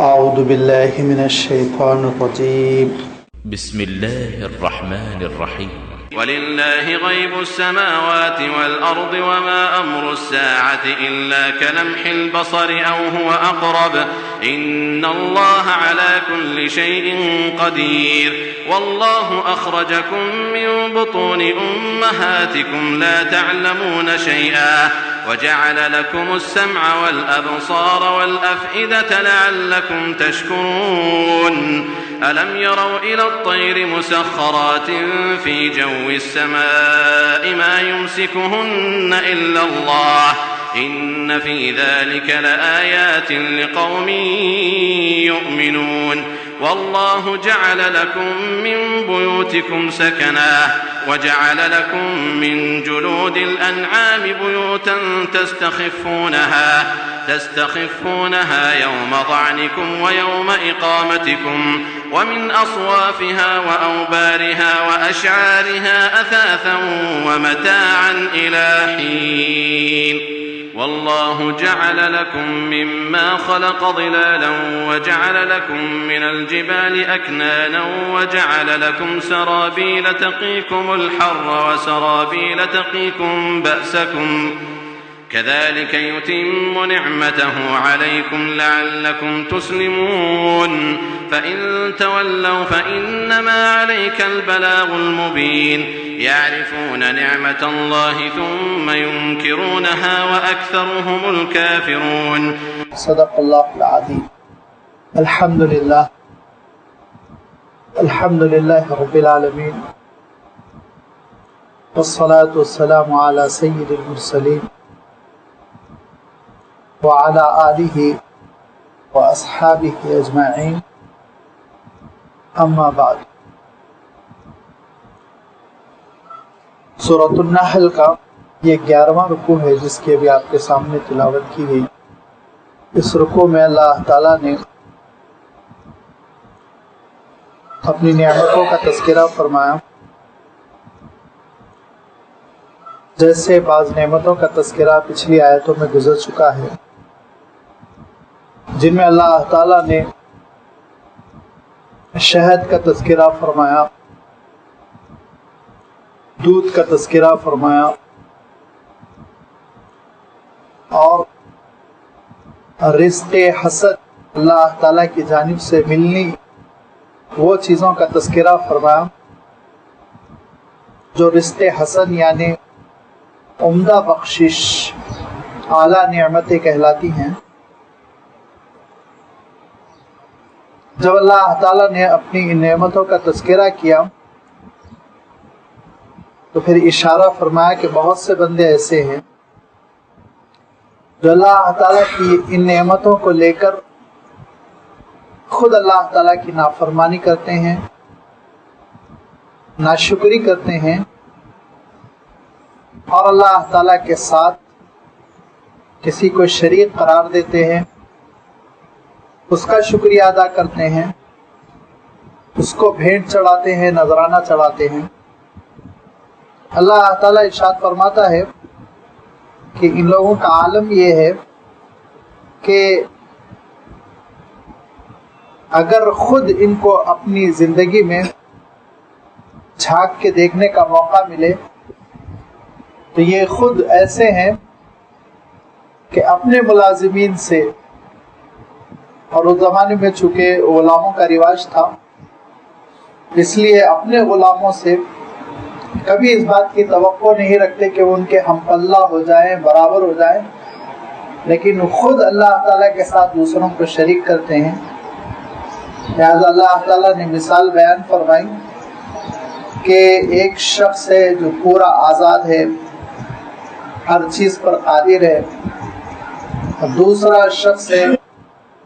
اعوذ باللہ من الشیطان الرجیم بسم اللہ الرحمن الرحیم وللہ غیب السماوات والأرض وما أمر الساعة إلا كلمح البصر أو هو أقرب إن الله على كل شيء قدير والله أخرجكم من بطون أمهاتكم لا تعلمون شيئا وجعل لكم السمع والأبصار والأفئدة لعلكم تشكرون ألم يروا إلى الطير مسخرات في جو السماء ما يمسكهن إلا الله إن في ذلك لآيات لقوم يؤمنون والله جعل لكم من بيوتكم سكنا وجعل لكم من جلود الأنعام بيوتا تستخفونها يوم ظعنكم ويوم إقامتكم ومن أصوافها وأوبارها وأشعارها أثاثا ومتاعا إلى حين والله جعل لكم مما خلق ظلالا وجعل لكم من الجبال أكنانا وجعل لكم سرابيل تقيكم الحر وسرابيل تقيكم بأسكم كذلك يتم نعمته عليكم لعلكم تسلمون فإن تولوا فإنما عليك البلاغ المبين يعرفون نعمة الله ثم ينكرونها وأكثرهم الكافرون صدق اللہ العظیم. الحمد للہ رب العالمین والصلاة والسلام على سید المرسلین وعلى آلہ واصحابہ اجمعین اما بعد. سورۃ النحل کا یہ 11واں رکوع ہے جس کی ابھی آپ کے سامنے تلاوت کی گئی. اس رکوع میں اللہ تعالیٰ نے اپنی نعمتوں کا تذکرہ فرمایا. جیسے بعض نعمتوں کا تذکرہ پچھلی آیتوں میں گزر چکا ہے جن میں اللہ تعالیٰ نے شہد کا تذکرہ فرمایا، دودھ کا تذکرہ فرمایا اور رزق حسن اللہ تعالیٰ کی جانب سے ملنی وہ چیزوں کا تذکرہ فرمایا جو رزق حسن یعنی عمدہ بخشش، اعلیٰ نعمتیں کہلاتی ہیں. جب اللہ تعالیٰ نے اپنی ان نعمتوں کا تذکرہ کیا تو پھر اشارہ فرمایا کہ بہت سے بندے ایسے ہیں جو اللہ تعالیٰ کی ان نعمتوں کو لے کر خود اللہ تعالیٰ کی نافرمانی کرتے ہیں، ناشکری کرتے ہیں اور اللہ تعالیٰ کے ساتھ کسی کو شریک قرار دیتے ہیں، اس کا شکریہ ادا کرتے ہیں، اس کو بھیٹ چڑھاتے ہیں، نذرانہ چڑھاتے ہیں. اللہ تعالیٰ ارشاد فرماتا ہے کہ ان لوگوں کا عالم یہ ہے کہ اگر خود ان کو اپنی زندگی میں جھانک کے دیکھنے کا موقع ملے تو یہ خود ایسے ہیں کہ اپنے ملازمین سے، اور اس زمانے میں چونکہ غلاموں کا رواج تھا اس لیے اپنے غلاموں سے کبھی اس بات کی توقع نہیں رکھتے کہ وہ ان کے ہم پلہ ہو جائیں، برابر ہو جائیں، لیکن خود اللہ تعالیٰ کے ساتھ دوسروں کو شریک کرتے ہیں. لہذا اللہ تعالیٰ نے مثال بیان فرمائی کہ ایک شخص ہے جو پورا آزاد ہے، ہر چیز پر قادر ہے، اور دوسرا شخص ہے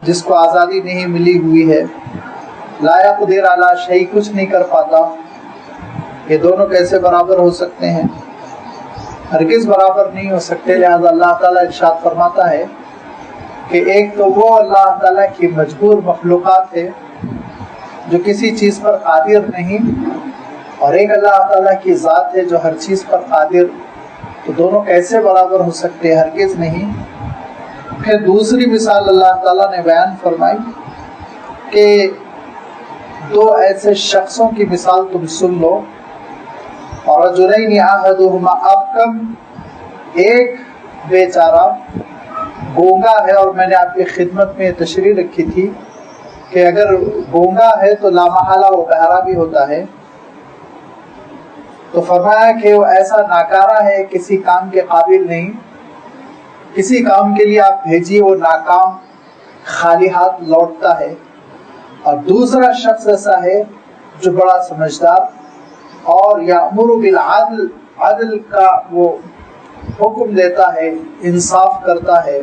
جس کو آزادی نہیں ملی ہوئی ہے، لا یقدر علی شیء، کچھ نہیں کر پاتا. یہ دونوں کیسے برابر ہو سکتے ہیں؟ ہرگز برابر نہیں ہو سکتے. لہذا اللہ تعالیٰ ارشاد فرماتا ہے کہ ایک تو وہ اللہ تعالیٰ کی مجبور مخلوقات ہے جو کسی چیز پر قادر نہیں، اور ایک اللہ تعالیٰ کی ذات ہے جو ہر چیز پر قادر. تو دونوں کیسے برابر ہو سکتے ہیں؟ ہرگز نہیں. پھر دوسری مثال اللہ تعالیٰ نے بیان فرمائی کہ دو ایسے شخصوں کی مثال تم سن لو، اور رجلین احدہما ابکم، ایک بیچارہ گونگا ہے، اور میں نے آپ کی خدمت میں تشریح رکھی تھی کہ اگر گونگا ہے تو لامحالہ وہ بہرا بھی ہوتا ہے، تو فرمایا کہ وہ ایسا ناکارہ ہے، کسی کام کے قابل نہیں، کسی کام کے لیے آپ بھیجیے وہ ناکام خالی ہاتھ لوٹتا ہے۔ اور دوسرا شخص ایسا ہے جو بڑا سمجھدار اور یامر بالعدل، عدل کا وہ حکم دیتا ہے، انصاف کرتا ہے،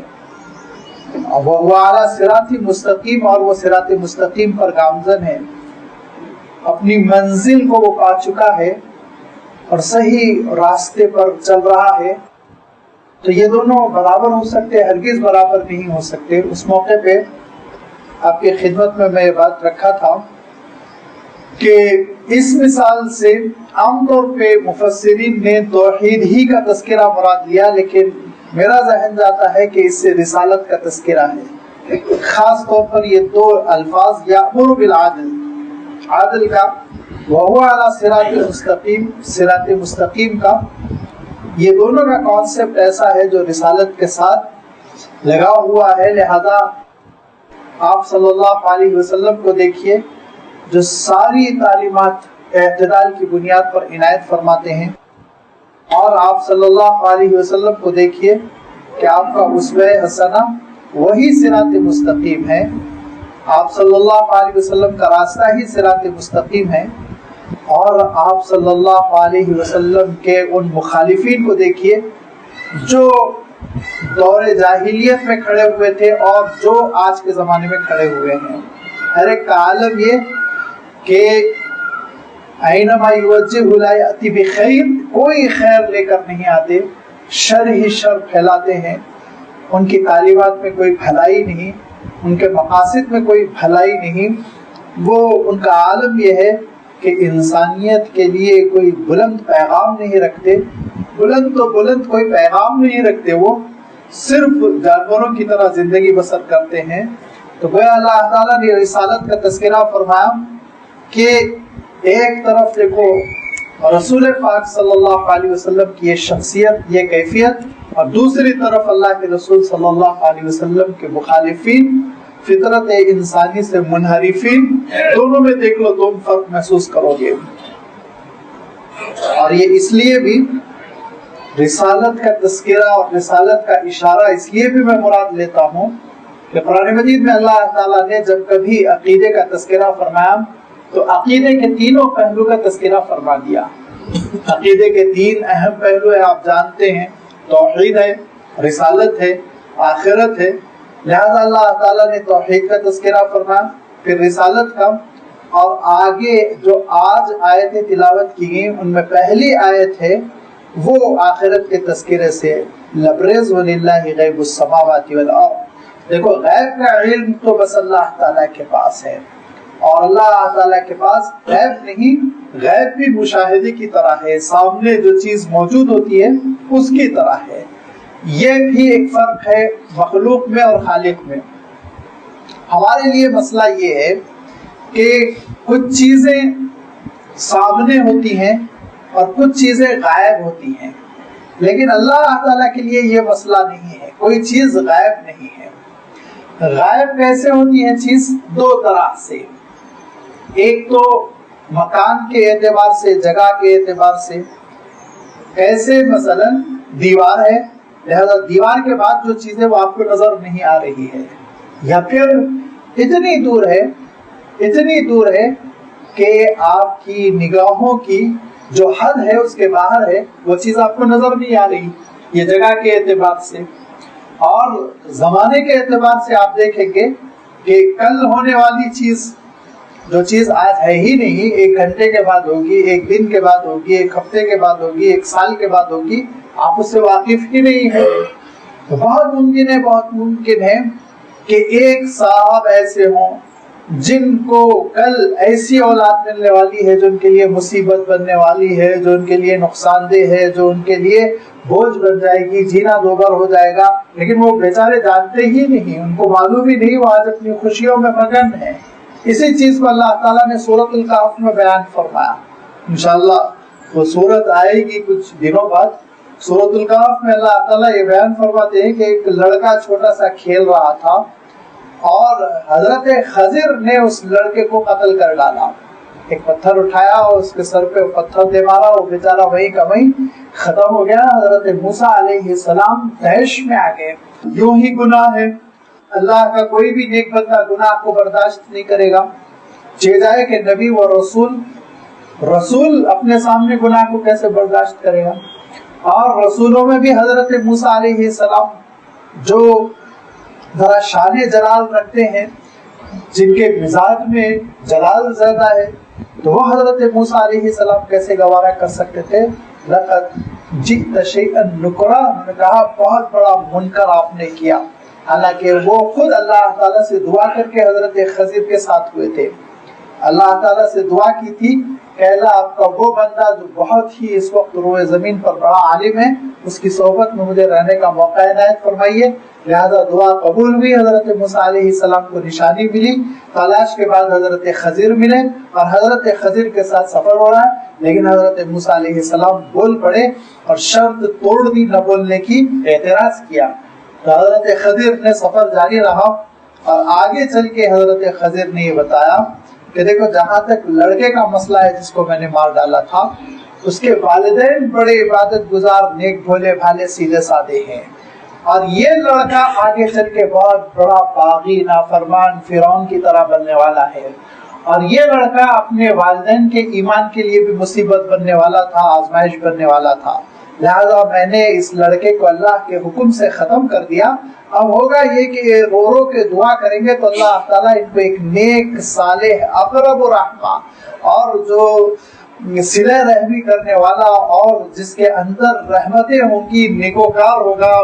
وہ اعلیٰ صراط مستقیم، اور وہ صراط مستقیم پر گامزن ہے، اپنی منزل کو وہ پا چکا ہے اور صحیح راستے پر چل رہا ہے۔ تو یہ دونوں برابر ہو سکتے، ہرگز برابر نہیں ہو سکتے۔ اس موقع پہ آپ کی خدمت میں یہ بات رکھا تھا کہ اس مثال سے عام طور پہ مفسرین نے توحید ہی کا تذکرہ مراد لیا، لیکن میرا ذہن جاتا ہے کہ اس سے رسالت کا تذکرہ ہے۔ خاص طور پر یہ دو الفاظ یامر بالعدل، عادل کا، وہو علی صراط مستقیم، صراط مستقیم کا، یہ دونوں کا کانسیپٹ ایسا ہے جو رسالت کے ساتھ لگا ہوا ہے۔ لہذا آپ صلی اللہ علیہ وسلم کو دیکھیے جو ساری تعلیمات اعتدال کی بنیاد پر عنایت فرماتے ہیں، اور آپ صلی اللہ علیہ وسلم کو دیکھیے کہ آپ کا اسوہ حسنہ وہی صراط مستقیم ہے، آپ صلی اللہ علیہ وسلم کا راستہ ہی صراط مستقیم ہے۔ اور آپ صلی اللہ علیہ وسلم کے ان مخالفین کو دیکھیے جو دور جاہلیت میں کھڑے ہوئے تھے اور جو آج کے زمانے میں کھڑے ہوئے ہیں۔ ہر ایک کا عالم یہ کہ اینما یوجہ لا یأتی بخیر، کوئی خیر لے کر نہیں آتے، شر ہی شر پھیلاتے ہیں، ان کی تعلیمات میں کوئی بھلائی نہیں، ان کے مقاصد میں کوئی بھلائی نہیں۔ وہ ان کا عالم یہ ہے کہ انسانیت کے لیے کوئی بلند پیغام نہیں رکھتے، بلند تو بلند کوئی پیغام نہیں رکھتے، وہ صرف جانوروں کی طرح زندگی بسر کرتے ہیں۔ تو گویا اللہ تعالیٰ نے رسالت کا تذکرہ فرمایا کہ ایک طرف دیکھو رسول پاک صلی اللہ علیہ وسلم کی یہ شخصیت، یہ کیفیت، اور دوسری طرف اللہ کے رسول صلی اللہ علیہ وسلم کے مخالفین، فطرت انسانی سے منحرفین، دونوں میں دیکھ لو تم فرق محسوس کرو گے۔ اور یہ اس لیے بھی رسالت کا تذکرہ اور رسالت کا اشارہ اس لیے بھی میں مراد لیتا ہوں کہ قرآن مجید میں اللہ تعالیٰ نے جب کبھی عقیدے کا تذکرہ فرمایا تو عقیدے کے تینوں پہلو کا تذکرہ فرما دیا۔ عقیدے کے تین اہم پہلو ہیں، آپ جانتے ہیں، توحید ہے، رسالت ہے، آخرت ہے۔ لہذا اللہ تعالیٰ نے توحید کا تذکرہ فرمایا، پھر رسالت کا، اور آگے جو آج آیتیں تلاوت کی گئیں ان میں پہلی آیت ہے وہ آخرت کے تذکرے سے، لبریز وَلِلَّهِ غیب السماوات والارض۔ دیکھو غیب کا علم تو بس اللہ تعالیٰ کے پاس ہے، اور اللہ تعالیٰ کے پاس غیب نہیں، غیب بھی مشاہدے کی طرح ہے، سامنے جو چیز موجود ہوتی ہے اس کی طرح ہے۔ یہ بھی ایک فرق ہے مخلوق میں اور خالق میں۔ ہمارے لیے مسئلہ یہ ہے کہ کچھ چیزیں سامنے ہوتی ہیں اور کچھ چیزیں غائب ہوتی ہیں، لیکن اللہ تعالیٰ کے لیے یہ مسئلہ نہیں ہے، کوئی چیز غائب نہیں ہے۔ غائب کیسے ہوتی ہے چیز؟ دو طرح سے، ایک تو مکان کے اعتبار سے، جگہ کے اعتبار سے، کیسے مثلا دیوار ہے، لہذا دیوار کے بعد جو چیزیں وہ آپ کو نظر نہیں آ رہی ہے، یا پھر اتنی دور ہے کہ آپ کی نگاہوں کی جو حد ہے اس کے باہر ہے، وہ چیز آپ کو نظر نہیں آ رہی، یہ جگہ کے اعتبار سے۔ اور زمانے کے اعتبار سے آپ دیکھیں گے کہ کل ہونے والی چیز، جو چیز آج ہے ہی نہیں، 1 گھنٹے کے بعد ہوگی، 1 دن کے بعد ہوگی، 1 ہفتے کے بعد ہوگی، 1 سال کے بعد ہوگی، آپ اس سے واقف ہی نہیں ہیں۔ تو بہت ممکن ہے کہ ایک صاحب ایسے ہوں جن کو کل ایسی اولاد ملنے والی ہے جو ان کے لیے مصیبت بننے والی ہے، جو ان کے لیے نقصان دہ ہے، جو ان کے لیے بوجھ بن جائے گی، جینا دوبر ہو جائے گا، لیکن وہ بیچارے جانتے ہی نہیں، ان کو معلوم ہی نہیں، وہ آج اپنی خوشیوں میں مگن ہیں۔ اسی چیز کو اللہ تعالیٰ نے سورۃ الکہف میں بیان فرمایا. انشاءاللہ وہ سورت آئے گی کچھ دنوں بعد. سورۃ الکہف میں اللہ تعالیٰ یہ بیان فرماتے ہیں کہ ایک لڑکا چھوٹا سا کھیل رہا تھا اور حضرت خضر نے اس لڑکے کو قتل کر ڈالا. ایک پتھر اٹھایا اور اس کے سر پہ پتھر دے مارا, وہ بیچارہ وہیں کا وہیں ختم ہو گیا. حضرت موسیٰ علیہ السلام تحش میں آ گئے. یوں ہی گناہ ہے, اللہ کا کوئی بھی نیک بندہ گناہ کو برداشت نہیں کرے گا. جائے کہ نبی و رسول اپنے سامنے گناہ کو کیسے برداشت کرے گا. اور رسولوں میں بھی حضرت موسیٰ علیہ السلام جو ذرا شان جلال رکھتے ہیں, جن کے مزاج میں جلال زیادہ ہے, تو وہ حضرت موسیٰ علیہ السلام کیسے گوارا کر سکتے تھے. لقد جئت شیئا نکرا, انہوں نے کہا بہت بڑا منکر آپ نے کیا. حالانکہ وہ خود اللہ تعالیٰ سے دعا کر کے حضرت خضر کے ساتھ ہوئے تھے. اللہ تعالیٰ سے دعا کی تھی کہ اللہ آپ کا وہ بندہ جو بہت ہی اس وقت روئے زمین پر بڑا عالم ہے, اس کی صحبت میں مجھے رہنے کا موقع عنایت فرمائیے. لہذا دعا قبول ہوئی. حضرت موسیٰ علیہ السلام کو نشانی ملی. تلاش کے بعد حضرت خضر ملے اور حضرت خضر کے ساتھ سفر ہو رہا ہے. لیکن حضرت موسیٰ علیہ السلام بول پڑے اور شرط توڑ دی نہ بولنے کی, اعتراض کیا. تو حضرت خضر نے سفر جاری رہا اور آگے چل کے حضرت خضر نے یہ بتایا کہ دیکھو جہاں تک لڑکے کا مسئلہ ہے جس کو میں نے مار ڈالا تھا, اس کے والدین بڑے عبادت گزار, نیک بھولے بھالے سیدھے سادے ہیں, اور یہ لڑکا آگے چل کے بہت بڑا باغی نافرمان فرعون کی طرح بننے والا ہے, اور یہ لڑکا اپنے والدین کے ایمان کے لیے بھی مصیبت بننے والا تھا, آزمائش بننے والا تھا. لہذا میں نے اس لڑکے کو اللہ کے حکم سے ختم کر دیا. اب ہوگا یہ کہ رو رو کے دعا کریں گے تو اللہ تعالیٰ ان کو ایک نیک صالح اقرب رحمہ اور جو صلہ رحمی کرنے والا اور جس کے اندر رحمتیں ہوں گی, نیکوکار ہوگا,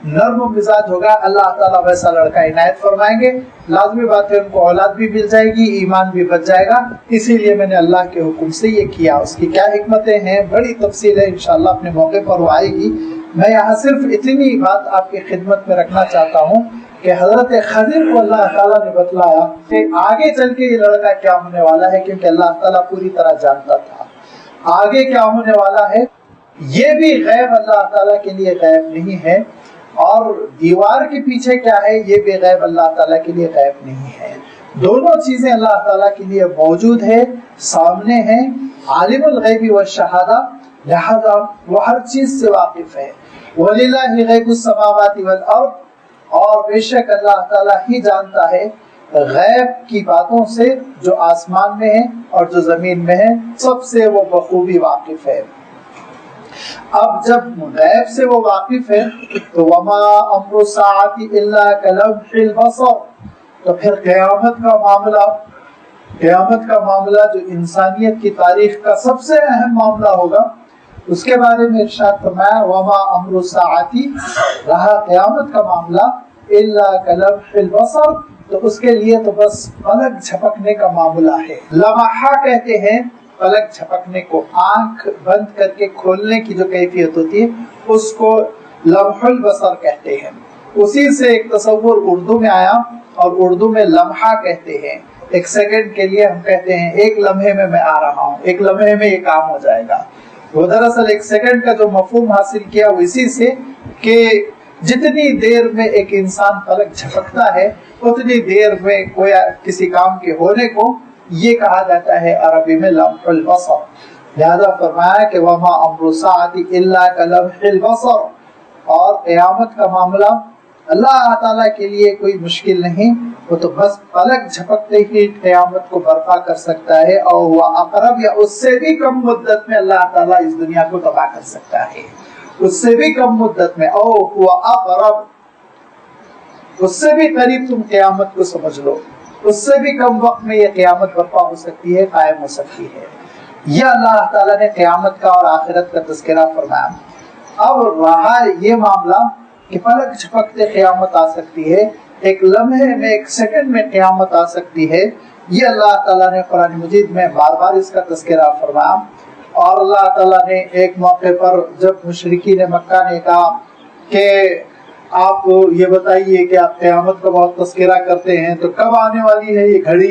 نرم مزاج ہوگا, اللہ تعالیٰ ویسا لڑکا عنایت فرمائیں گے. لازمی بات ہے ان کو اولاد بھی مل جائے گی, ایمان بھی بچ جائے گا. اسی لیے میں نے اللہ کے حکم سے یہ کیا. اس کی کیا حکمتیں ہیں, بڑی تفصیل ہے, انشاءاللہ اپنے موقع پر وہ آئے گی. میں یہاں صرف اتنی بات آپ کی خدمت میں رکھنا چاہتا ہوں کہ حضرت خضر کو اللہ تعالیٰ نے بتلایا کہ آگے چل کے یہ لڑکا کیا ہونے والا ہے, کیونکہ اللہ تعالیٰ پوری طرح جانتا تھا آگے کیا ہونے والا ہے. یہ بھی غیب اللہ تعالیٰ کے لیے غیب نہیں ہے, اور دیوار کے پیچھے کیا ہے یہ بھی غیب اللہ تعالیٰ کے لیے غیب نہیں ہے. دونوں چیزیں اللہ تعالیٰ کے لیے موجود ہے, سامنے ہیں. عالم الغیب والشہادہ, لہذا وہ ہر چیز سے واقف ہے. وَلِلَّهِ غَيْبُ السَّمَاوَاتِ وَالْأَرْضِ, اور بے شک اللہ تعالیٰ ہی جانتا ہے غیب کی باتوں سے جو آسمان میں ہے اور جو زمین میں ہے, سب سے وہ بخوبی واقف ہے. اب جب غیب سے وہ واقف ہے تو وما امر الساعۃ الا کلمح البصر, تو پھر قیامت کا معاملہ جو انسانیت کی تاریخ کا سب سے اہم معاملہ ہوگا, اس کے بارے میں ارشاد فرمایا وما امر الساعۃ, رہا قیامت کا معاملہ, الا کلمح البصر, تو اس کے لیے تو بس پلک جھپکنے کا معاملہ ہے. لمحہ کہتے ہیں پلک جھپکنے کو, آنکھ بند کر کے کھولنے کی جو کیفیت ہوتی ہے اس کو لمح البصر کہتے ہیں. اسی سے ایک تصور اردو میں آیا, اور اردو میں لمحہ کہتے ہیں. ایک سیکنڈ کے لیے ہم کہتے ہیں ایک لمحے میں آ رہا ہوں, ایک لمحے میں یہ کام ہو جائے گا. وہ دراصل ایک سیکنڈ کا جو مفہوم حاصل کیا وہ اسی سے کہ جتنی دیر میں ایک انسان پلک جھپکتا ہے اتنی دیر میں کوئی کسی کام کے ہونے کو یہ کہا جاتا ہے عربی میں لمح البصر. لہذا فرمایا کہ وما امر الساعۃ الا کلمح البصر, اور قیامت کا معاملہ اللہ تعالیٰ کے لیے کوئی مشکل نہیں, وہ تو بس پلک جھپکتے ہی قیامت کو برپا کر سکتا ہے, اور وہ اقرب یا اس سے بھی کم مدت میں اللہ تعالیٰ اس دنیا کو تباہ کر سکتا ہے. اس سے بھی کم مدت میں, او ہوا اقرب, اس سے بھی قریب تم قیامت کو سمجھ لو, اس سے بھی کم وقت میں یہ قیامت برپا ہو سکتی ہے, قائم ہو سکتی ہے. یہ اللہ تعالیٰ نے قیامت کا اور آخرت کا تذکرہ فرمایا. اب رہا یہ معاملہ کہ پلک جھپکتے قیامت آ سکتی ہے, ایک لمحے میں ایک سیکنڈ میں قیامت آ سکتی ہے, یہ اللہ تعالیٰ نے قرآن مجید میں بار بار اس کا تذکرہ فرمایا. اور اللہ تعالیٰ نے ایک موقع پر جب مشرکین مکہ نے کہا کہ آپ یہ بتائیے کہ آپ قیامت کا بہت تذکرہ کرتے ہیں تو کب آنے والی ہے یہ گھڑی,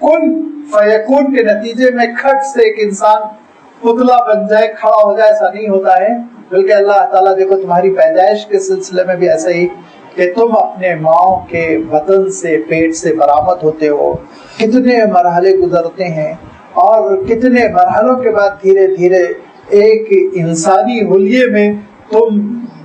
کن فیکون کے نتیجے میں کھٹ سے ایک انسان پتلا بن جائے، کھڑا ہو جائے، ایسا نہیں ہوتا ہے، بلکہ اللہ تعالیٰ دیکھو تمہاری پیدائش کے سلسلے میں بھی ایسا ہی کہ تم اپنے ماں کے بطن سے، پیٹ سے برآمد ہوتے ہو، کتنے مرحلے گزرتے ہیں اور کتنے مرحلوں کے بعد دھیرے دھیرے ایک انسانی حلیے میں تم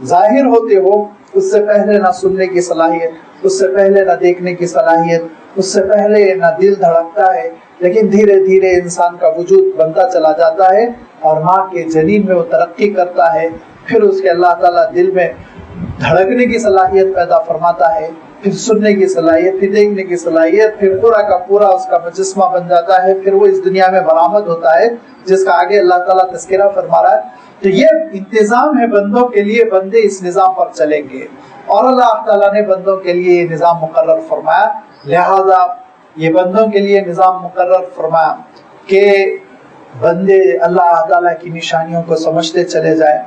ظاہر ہوتے ہو۔ اس سے پہلے نہ سننے کی صلاحیت، اس سے پہلے نہ دیکھنے کی صلاحیت، اس سے پہلے نہ دل دھڑکتا ہے، لیکن دھیرے دھیرے انسان کا وجود بنتا چلا جاتا ہے اور ماں کے جنین میں وہ ترقی کرتا ہے، پھر اس کے اللہ تعالیٰ دل میں دھڑکنے کی صلاحیت پیدا فرماتا ہے، پھر سننے کی صلاحیت، پھر دیکھنے کی صلاحیت، پھر پورا کا پورا اس کا مجسمہ بن جاتا ہے، پھر وہ اس دنیا میں برآمد ہوتا ہے جس کا آگے اللہ تعالیٰ تذکرہ فرما رہا ہے۔ تو یہ انتظام ہے بندوں کے لیے، بندے اس نظام پر چلیں گے اور اللہ تعالیٰ نے بندوں کے لیے یہ نظام مقرر فرمایا، لہذا یہ بندوں کے لیے نظام مقرر فرمایا کہ بندے اللہ تعالیٰ کی نشانیوں کو سمجھتے چلے جائیں،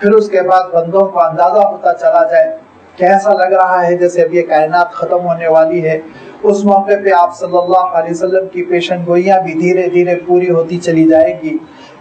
پھر اس کے بعد بندوں کو اندازہ ہوتا چلا جائے کہ ایسا لگ رہا ہے جیسے اب یہ کائنات ختم ہونے والی ہے۔ اس موقع پہ آپ صلی اللہ علیہ وسلم کی پیشن گوئیاں بھی دھیرے دھیرے پوری ہوتی چلی جائیں گی،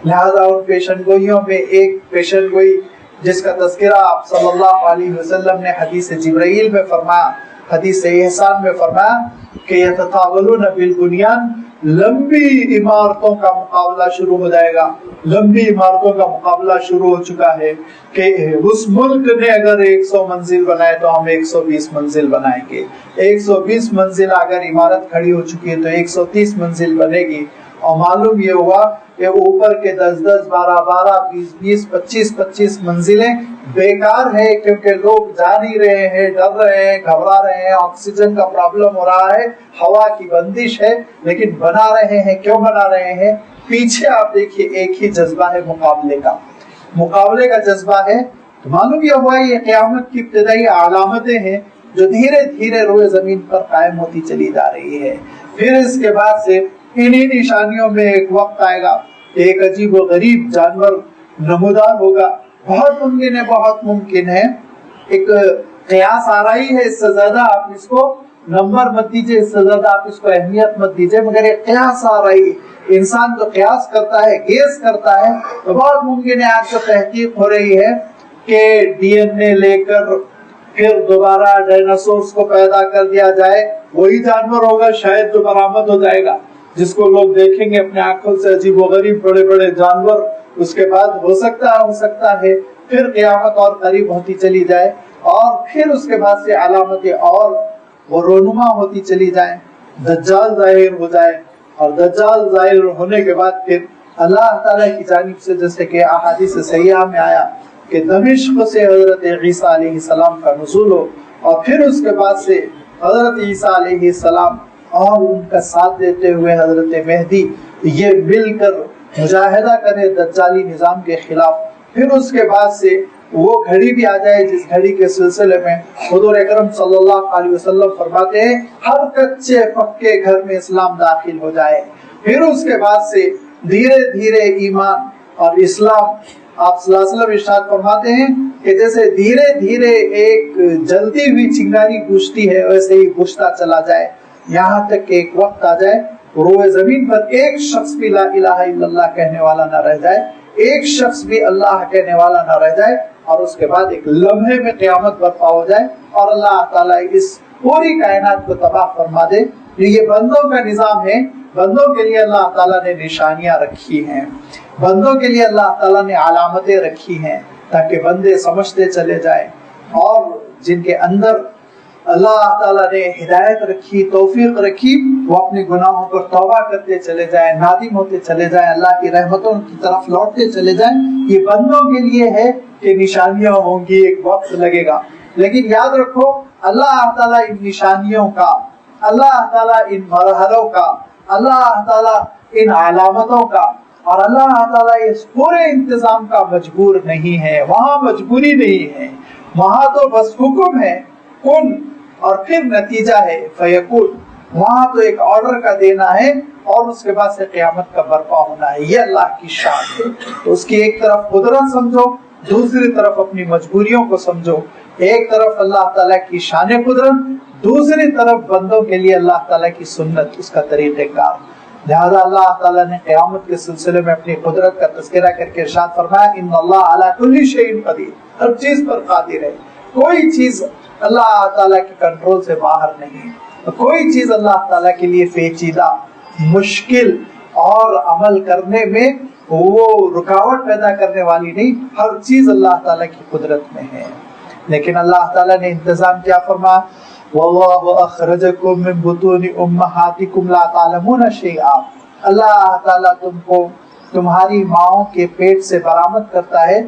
لہذا ان پیشن گوئیوں میں ایک پیشن گوئی جس کا تذکرہ آپ صلی اللہ علیہ وسلم نے حدیث جبرائیل میں فرمایا، حدیث احسان میں فرمایا کہ یتطاولون بالبنیان، لمبی عمارتوں کا مقابلہ شروع ہو جائے گا، لمبی عمارتوں کا مقابلہ شروع ہو چکا ہے کہ اس ملک نے اگر 100 منزل بنائے تو ہم 120 منزل بنائیں گے، 120 منزل اگر عمارت کھڑی ہو چکی ہے تو 130 منزل بنے گی، اور معلوم یہ ہوا کہ اوپر کے 10-10, 12-12, 20-20, 25-25 منزلیں بیکار ہے، کیونکہ لوگ جا نہیں رہے ہیں، ڈر رہے ہیں، گھبرا رہے ہیں، آکسیجن کا پرابلم ہو رہا ہے، ہوا کی بندش ہے، لیکن بنا رہے ہیں۔ کیوں بنا رہے ہیں؟ پیچھے آپ دیکھیے ایک ہی جذبہ ہے مقابلے کا، مقابلے کا جذبہ ہے۔ تو معلوم یہ ہوا یہ قیامت کی ابتدائی علامتیں ہیں جو دھیرے دھیرے روئے زمین پر قائم ہوتی چلی جا رہی ہے۔ پھر اس کے بعد سے انہی نشانیوں میں ایک وقت آئے گا کہ ایک عجیب و غریب جانور نمودار ہوگا۔ بہت ممکن ہے ایک قیاس آ رہی ہے، اس سے زیادہ آپ اس کو نمبر مت دیجئے، اس سے زیادہ آپ اس کو اہمیت مت دیجئے، مگر ایک قیاس آ رہی ہے۔ انسان جو قیاس کرتا ہے، گیس کرتا ہے، تو بہت ممکن ہے آج جو تحقیق ہو رہی ہے کہ ڈی این اے لے کر پھر دوبارہ ڈائناسورس کو پیدا کر دیا جائے، وہی جانور ہوگا شاید جو برآمد ہو جائے گا، جس کو لوگ دیکھیں گے اپنے آنکھوں سے، عجیب و غریب بڑے بڑے جانور۔ اس کے بعد ہو سکتا ہے پھر قیامت اور قریب ہوتی چلی جائے، اور پھر اس کے بعد سے علامتیں اور وہ رونما ہوتی چلی جائیں، دجال ظاہر ہو جائے، اور دجال ظاہر ہونے کے بعد پھر اللہ تعالیٰ کی جانب سے جیسے کہ احادیث صحیحہ میں آیا کہ دمشق سے حضرت عیسیٰ علیہ السلام کا نزول ہو، اور پھر اس کے بعد سے حضرت عیسیٰ علیہ السلام اور ان کا ساتھ دیتے ہوئے حضرت مہدی یہ مل کر مجاہدہ کرے دجالی نظام کے خلاف۔ پھر اس کے بعد سے وہ گھڑی بھی آ جائے جس گھڑی کے سلسلے میں حضور اکرم صلی اللہ علیہ وسلم فرماتے ہیں ہر کچے پکے گھر میں اسلام داخل ہو جائے۔ پھر اس کے بعد سے دھیرے دھیرے ایمان اور اسلام، آپ صلی اللہ علیہ وسلم ارشاد فرماتے ہیں کہ جیسے دھیرے دھیرے ایک جلتی ہوئی چنگاری بجھتی ہے ویسے ہی بجھتا چلا جائے، یہاں تک کہ ایک وقت آ جائے روئے زمین پر ایک شخص بھی لا الہ الا اللہ کہنے والا نہ رہ جائے، ایک شخص بھی اللہ کہنے والا نہ رہ جائے، اور اس کے بعد ایک لمحے میں قیامت برپا ہو جائے اور اللہ تعالیٰ اس پوری کائنات کو تباہ فرما دے۔ یہ بندوں کا نظام ہے، بندوں کے لیے اللہ تعالیٰ نے نشانیاں رکھی ہیں، بندوں کے لیے اللہ تعالیٰ نے علامتیں رکھی ہیں تاکہ بندے سمجھتے چلے جائیں، اور جن کے اندر اللہ تعالیٰ نے ہدایت رکھی، توفیق رکھی، وہ اپنے گناہوں پر توبہ کرتے چلے جائیں، نادم ہوتے چلے جائیں، اللہ کی رحمتوں کی طرف لوٹتے چلے جائیں۔ یہ بندوں کے لیے ہے کہ نشانیاں ہوں گی، ایک وقت لگے گا، لیکن یاد رکھو اللہ تعالیٰ ان نشانیوں کا، اللہ تعالیٰ ان مرحلوں کا، اللہ تعالیٰ ان علامتوں کا، اور اللہ تعالیٰ اس پورے انتظام کا مجبور نہیں ہے۔ وہاں مجبوری نہیں ہے، وہاں تو بس حکم ہے کن، اور پھر نتیجہ ہے فیکون۔ وہاں تو ایک آرڈر کا دینا ہے اور اس کے بعد سے قیامت کا برپا ہونا ہے۔ یہ اللہ کی شان ہے۔ تو اس کی ایک طرف قدرت سمجھو، دوسری طرف اپنی مجبوریوں کو سمجھو ایک طرف اللہ تعالیٰ کی شان قدرت، دوسری طرف بندوں کے لیے اللہ تعالیٰ کی سنت، اس کا طریقہ کار۔ لہذا اللہ تعالیٰ نے قیامت کے سلسلے میں اپنی قدرت کا تذکرہ کر کے ارشاد فرمایا ان اللہ علی کل شیء قدیر، ہر چیز پر قادر ہے، کوئی چیز اللہ تعالیٰ کے کنٹرول سے باہر نہیں، کوئی چیز اللہ تعالیٰ کے لیے پیچیدہ، مشکل اور عمل کرنے میں وہ رکاوٹ پیدا کرنے والی نہیں، ہر چیز اللہ تعالیٰ کی قدرت میں ہے۔ لیکن اللہ تعالیٰ نے انتظام کیا فرمایا، واللہ اخرجکم من بطون امہاتکم لا تعلمون شیئا، اللہ تعالیٰ تم کو تمہاری ماؤں کے پیٹ سے برآمد کرتا ہے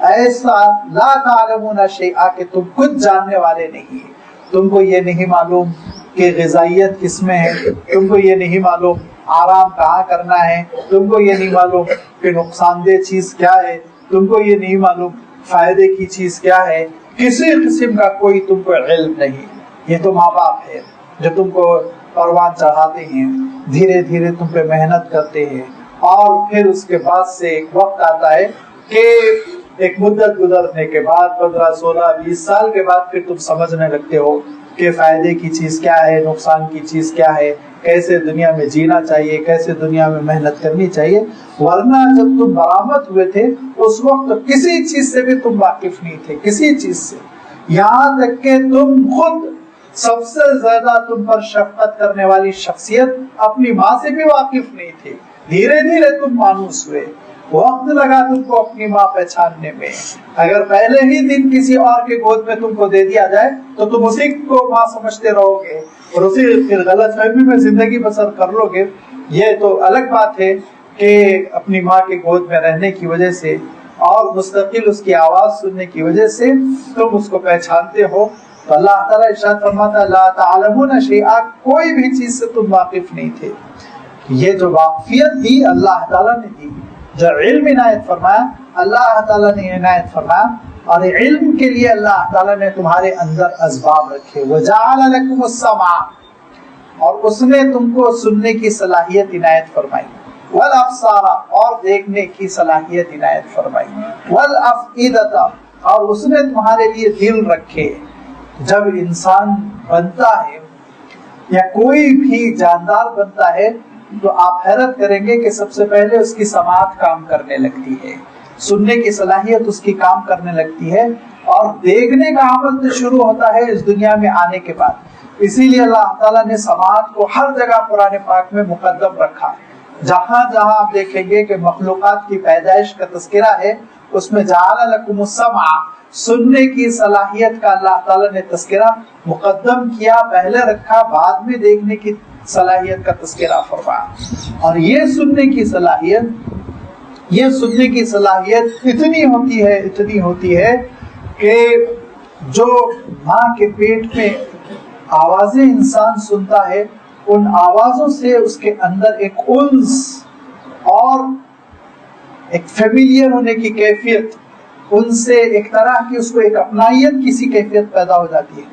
ایسا لا تعلمون شیئا کہ تم کچھ جاننے والے نہیں، تم کو یہ نہیں معلوم کہ غذائیت کس میں ہے، تم کو یہ نہیں معلوم آرام کہاں کرنا ہے، تم کو یہ نہیں معلوم کہ نقصان دہ چیز کیا ہے، تم کو یہ نہیں معلوم فائدے کی چیز کیا ہے، کسی قسم کا کوئی تم کو علم نہیں۔ یہ تو ماں باپ ہے جو تم کو پروان چڑھاتے ہیں، دھیرے دھیرے تم پہ محنت کرتے ہیں، اور پھر اس کے بعد سے ایک وقت آتا ہے کہ ایک مدت گزرنے کے بعد 15 16 20 سال کے بعد پھر تم سمجھنے لگتے ہو کہ فائدے کی چیز کیا ہے، نقصان کی چیز کیا ہے، کیسے دنیا میں جینا چاہیے، کیسے دنیا میں محنت کرنی چاہیے۔ ورنہ جب تم برآمد ہوئے تھے اس وقت کسی چیز سے بھی تم واقف نہیں تھے، کسی چیز سے، یہاں تک کہ تم خود سب سے زیادہ تم پر شفقت کرنے والی شخصیت اپنی ماں سے بھی واقف نہیں تھے۔ دھیرے دھیرے تم مانوس ہوئے، وقت لگا تم کو اپنی ماں پہچاننے میں۔ اگر پہلے ہی دن کسی اور کے گود میں تم کو دے دیا جائے تو تم اسی کو ماں سمجھتے رہو گے اور اسی پھر غلط فہمی میں زندگی بسر کر لو گے۔ یہ تو الگ بات ہے کہ اپنی ماں کے گود میں رہنے کی وجہ سے اور مستقل اس کی آواز سننے کی وجہ سے تم اس کو پہچانتے ہو۔ تو اللہ تعالیٰ ارشاد فرماتا ہے لا تعلمون شیئا، کوئی بھی چیز سے تم واقف نہیں تھے۔ یہ جو واقفیت دی اللہ تعالیٰ نے دی، جو علم عنایت فرمایا اللہ تعالیٰ نے عنایت فرمایا، اور علم کے لیے اللہ تعالیٰ نے تمہارے اندر اسباب رکھے۔ وَجَعَلَ لَكُمُ السَّمْعَ، اور اس نے تم کو سننے کی صلاحیت عنایت فرمائی، وَالْأَبْصَارَ، اور دیکھنے کی صلاحیت عنایت فرمائی، وَالْأَفْئِدَةَ، اور اس نے تمہارے لیے دل رکھے۔ جب انسان بنتا ہے یا کوئی بھی جاندار بنتا ہے تو آپ حیرت کریں گے کہ سب سے پہلے اس کی سماعت کام کرنے لگتی ہے، سننے کی صلاحیت اس کی کام کرنے لگتی ہے، اور دیکھنے کا عمل تو شروع ہوتا ہے اس دنیا میں آنے کے بعد۔ اسی لیے اللہ تعالیٰ نے سماعت کو ہر جگہ قرآن پاک میں مقدم رکھا۔ جہاں جہاں آپ دیکھیں گے کہ مخلوقات کی پیدائش کا تذکرہ ہے اس میں جعل لکم السمع، سننے کی صلاحیت کا اللہ تعالیٰ نے تذکرہ مقدم کیا، پہلے رکھا، بعد میں دیکھنے کی صلاحیت کا تذکرہ فرمایا۔ اور یہ سننے کی صلاحیت اتنی ہوتی ہے کہ جو ماں کے پیٹ میں آوازیں انسان سنتا ہے، ان آوازوں سے اس کے اندر ایک انس اور ایک فیملیئر ہونے کی کیفیت، ان سے ایک طرح کی اس کو ایک اپنائیت کسی کیفیت پیدا ہو جاتی ہے۔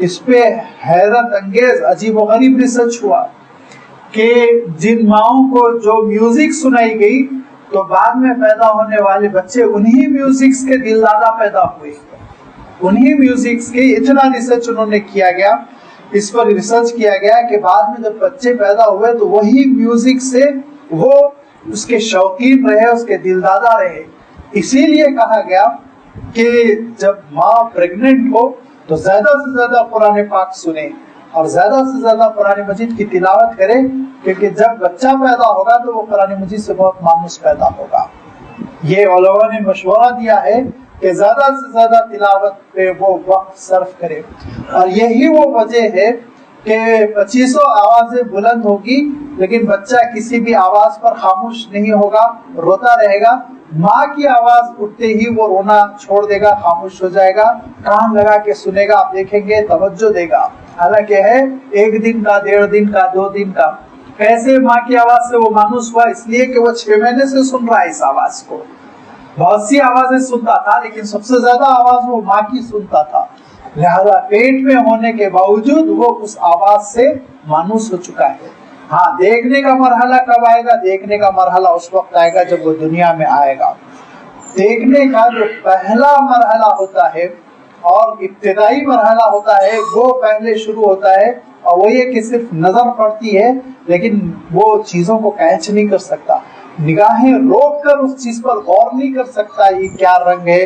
اس پہ حیرت انگیز عجیب و غریب ریسرچ ہوا کہ جن ماؤں کو جو میوزک سنائی گئی تو بعد میں پیدا ہونے والے بچے انہی میوزکس کے دل دادا پیدا ہوئے، انہی میوزکس کے۔ اتنا ریسرچ انہوں نے کیا گیا، اس پر ریسرچ کیا گیا کہ بعد میں جب بچے پیدا ہوئے تو وہی میوزک سے وہ اس کے شوقین رہے، اس کے دل دادا رہے۔ اسی لیے کہا گیا کہ جب ماں پریگننٹ ہو تو زیادہ سے زیادہ قرآن پاک سنے اور زیادہ سے زیادہ قرآن مجید کی تلاوت کرے، کیونکہ جب بچہ پیدا ہوگا تو وہ قرآن مجید سے بہت مانوس پیدا ہوگا۔ یہ علماء نے مشورہ دیا ہے کہ زیادہ سے زیادہ تلاوت پہ وہ وقت صرف کرے، اور یہی وہ وجہ ہے کہ 2500 آوازیں بلند ہوگی لیکن بچہ کسی بھی آواز پر خاموش نہیں ہوگا، روتا رہے گا۔ ماں کی آواز اٹھتے ہی وہ رونا چھوڑ دے گا، خاموش ہو جائے گا، کان لگا کے سنے گا، آپ دیکھیں گے توجہ دے گا، حالانکہ ہے 1 دن کا، 1.5 دن کا، 2 دن کا۔ کیسے ماں کی آواز سے وہ مانوس ہوا؟ اس لیے کہ وہ 6 مہینے سے سن رہا ہے اس آواز کو۔ بہت سی آوازیں سنتا تھا لیکن سب سے زیادہ آواز وہ ماں کی سنتا تھا، لہذا پیٹ میں ہونے کے باوجود وہ اس آواز سے مانوس ہو چکا ہے۔ ہاں، دیکھنے کا مرحلہ کب آئے گا؟ دیکھنے کا مرحلہ اس وقت آئے گا جب وہ دنیا میں آئے گا۔ دیکھنے کا جو پہلا مرحلہ ہوتا ہے اور ابتدائی مرحلہ ہوتا ہے وہ پہلے شروع ہوتا ہے، اور وہ یہ کہ صرف نظر پڑتی ہے لیکن وہ چیزوں کو کیچ نہیں کر سکتا، نگاہیں روک کر اس چیز پر غور نہیں کر سکتا یہ کیا رنگ ہے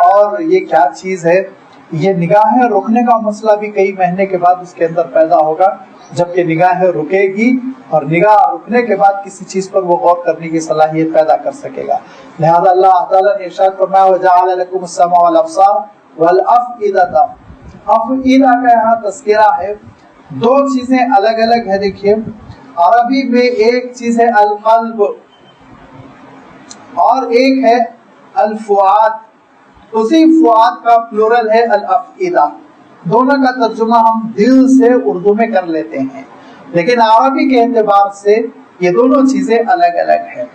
اور یہ کیا چیز ہے۔ یہ نگاہیں رکنے کا مسئلہ بھی کئی مہینے کے بعد اس کے اندر پیدا ہوگا، جبکہ نگاہیں رکے گی اور نگاہ رکنے کے بعد کسی چیز پر وہ غور کرنے کی صلاحیت پیدا کر سکے گا۔ لہذا اللہ تعالیٰ نے ارشاد فرمایا وَجَعَلَ لَكُمُ السَّمْعَ وَالْأَبْصَارَ وَالْأَفْئِدَةَ۔ افئدہ کا یہاں تذکرہ ہے، دو چیزیں الگ الگ ہے۔ دیکھیے عربی میں ایک چیز ہے القلب اور ایک ہے الفؤاد، اسی فؤاد کا پلورل ہے الافئدہ۔ دونوں کا ترجمہ ہم دل سے اردو میں کر لیتے ہیں، لیکن عربی کے اعتبار سے یہ دونوں چیزیں الگ الگ ہیں۔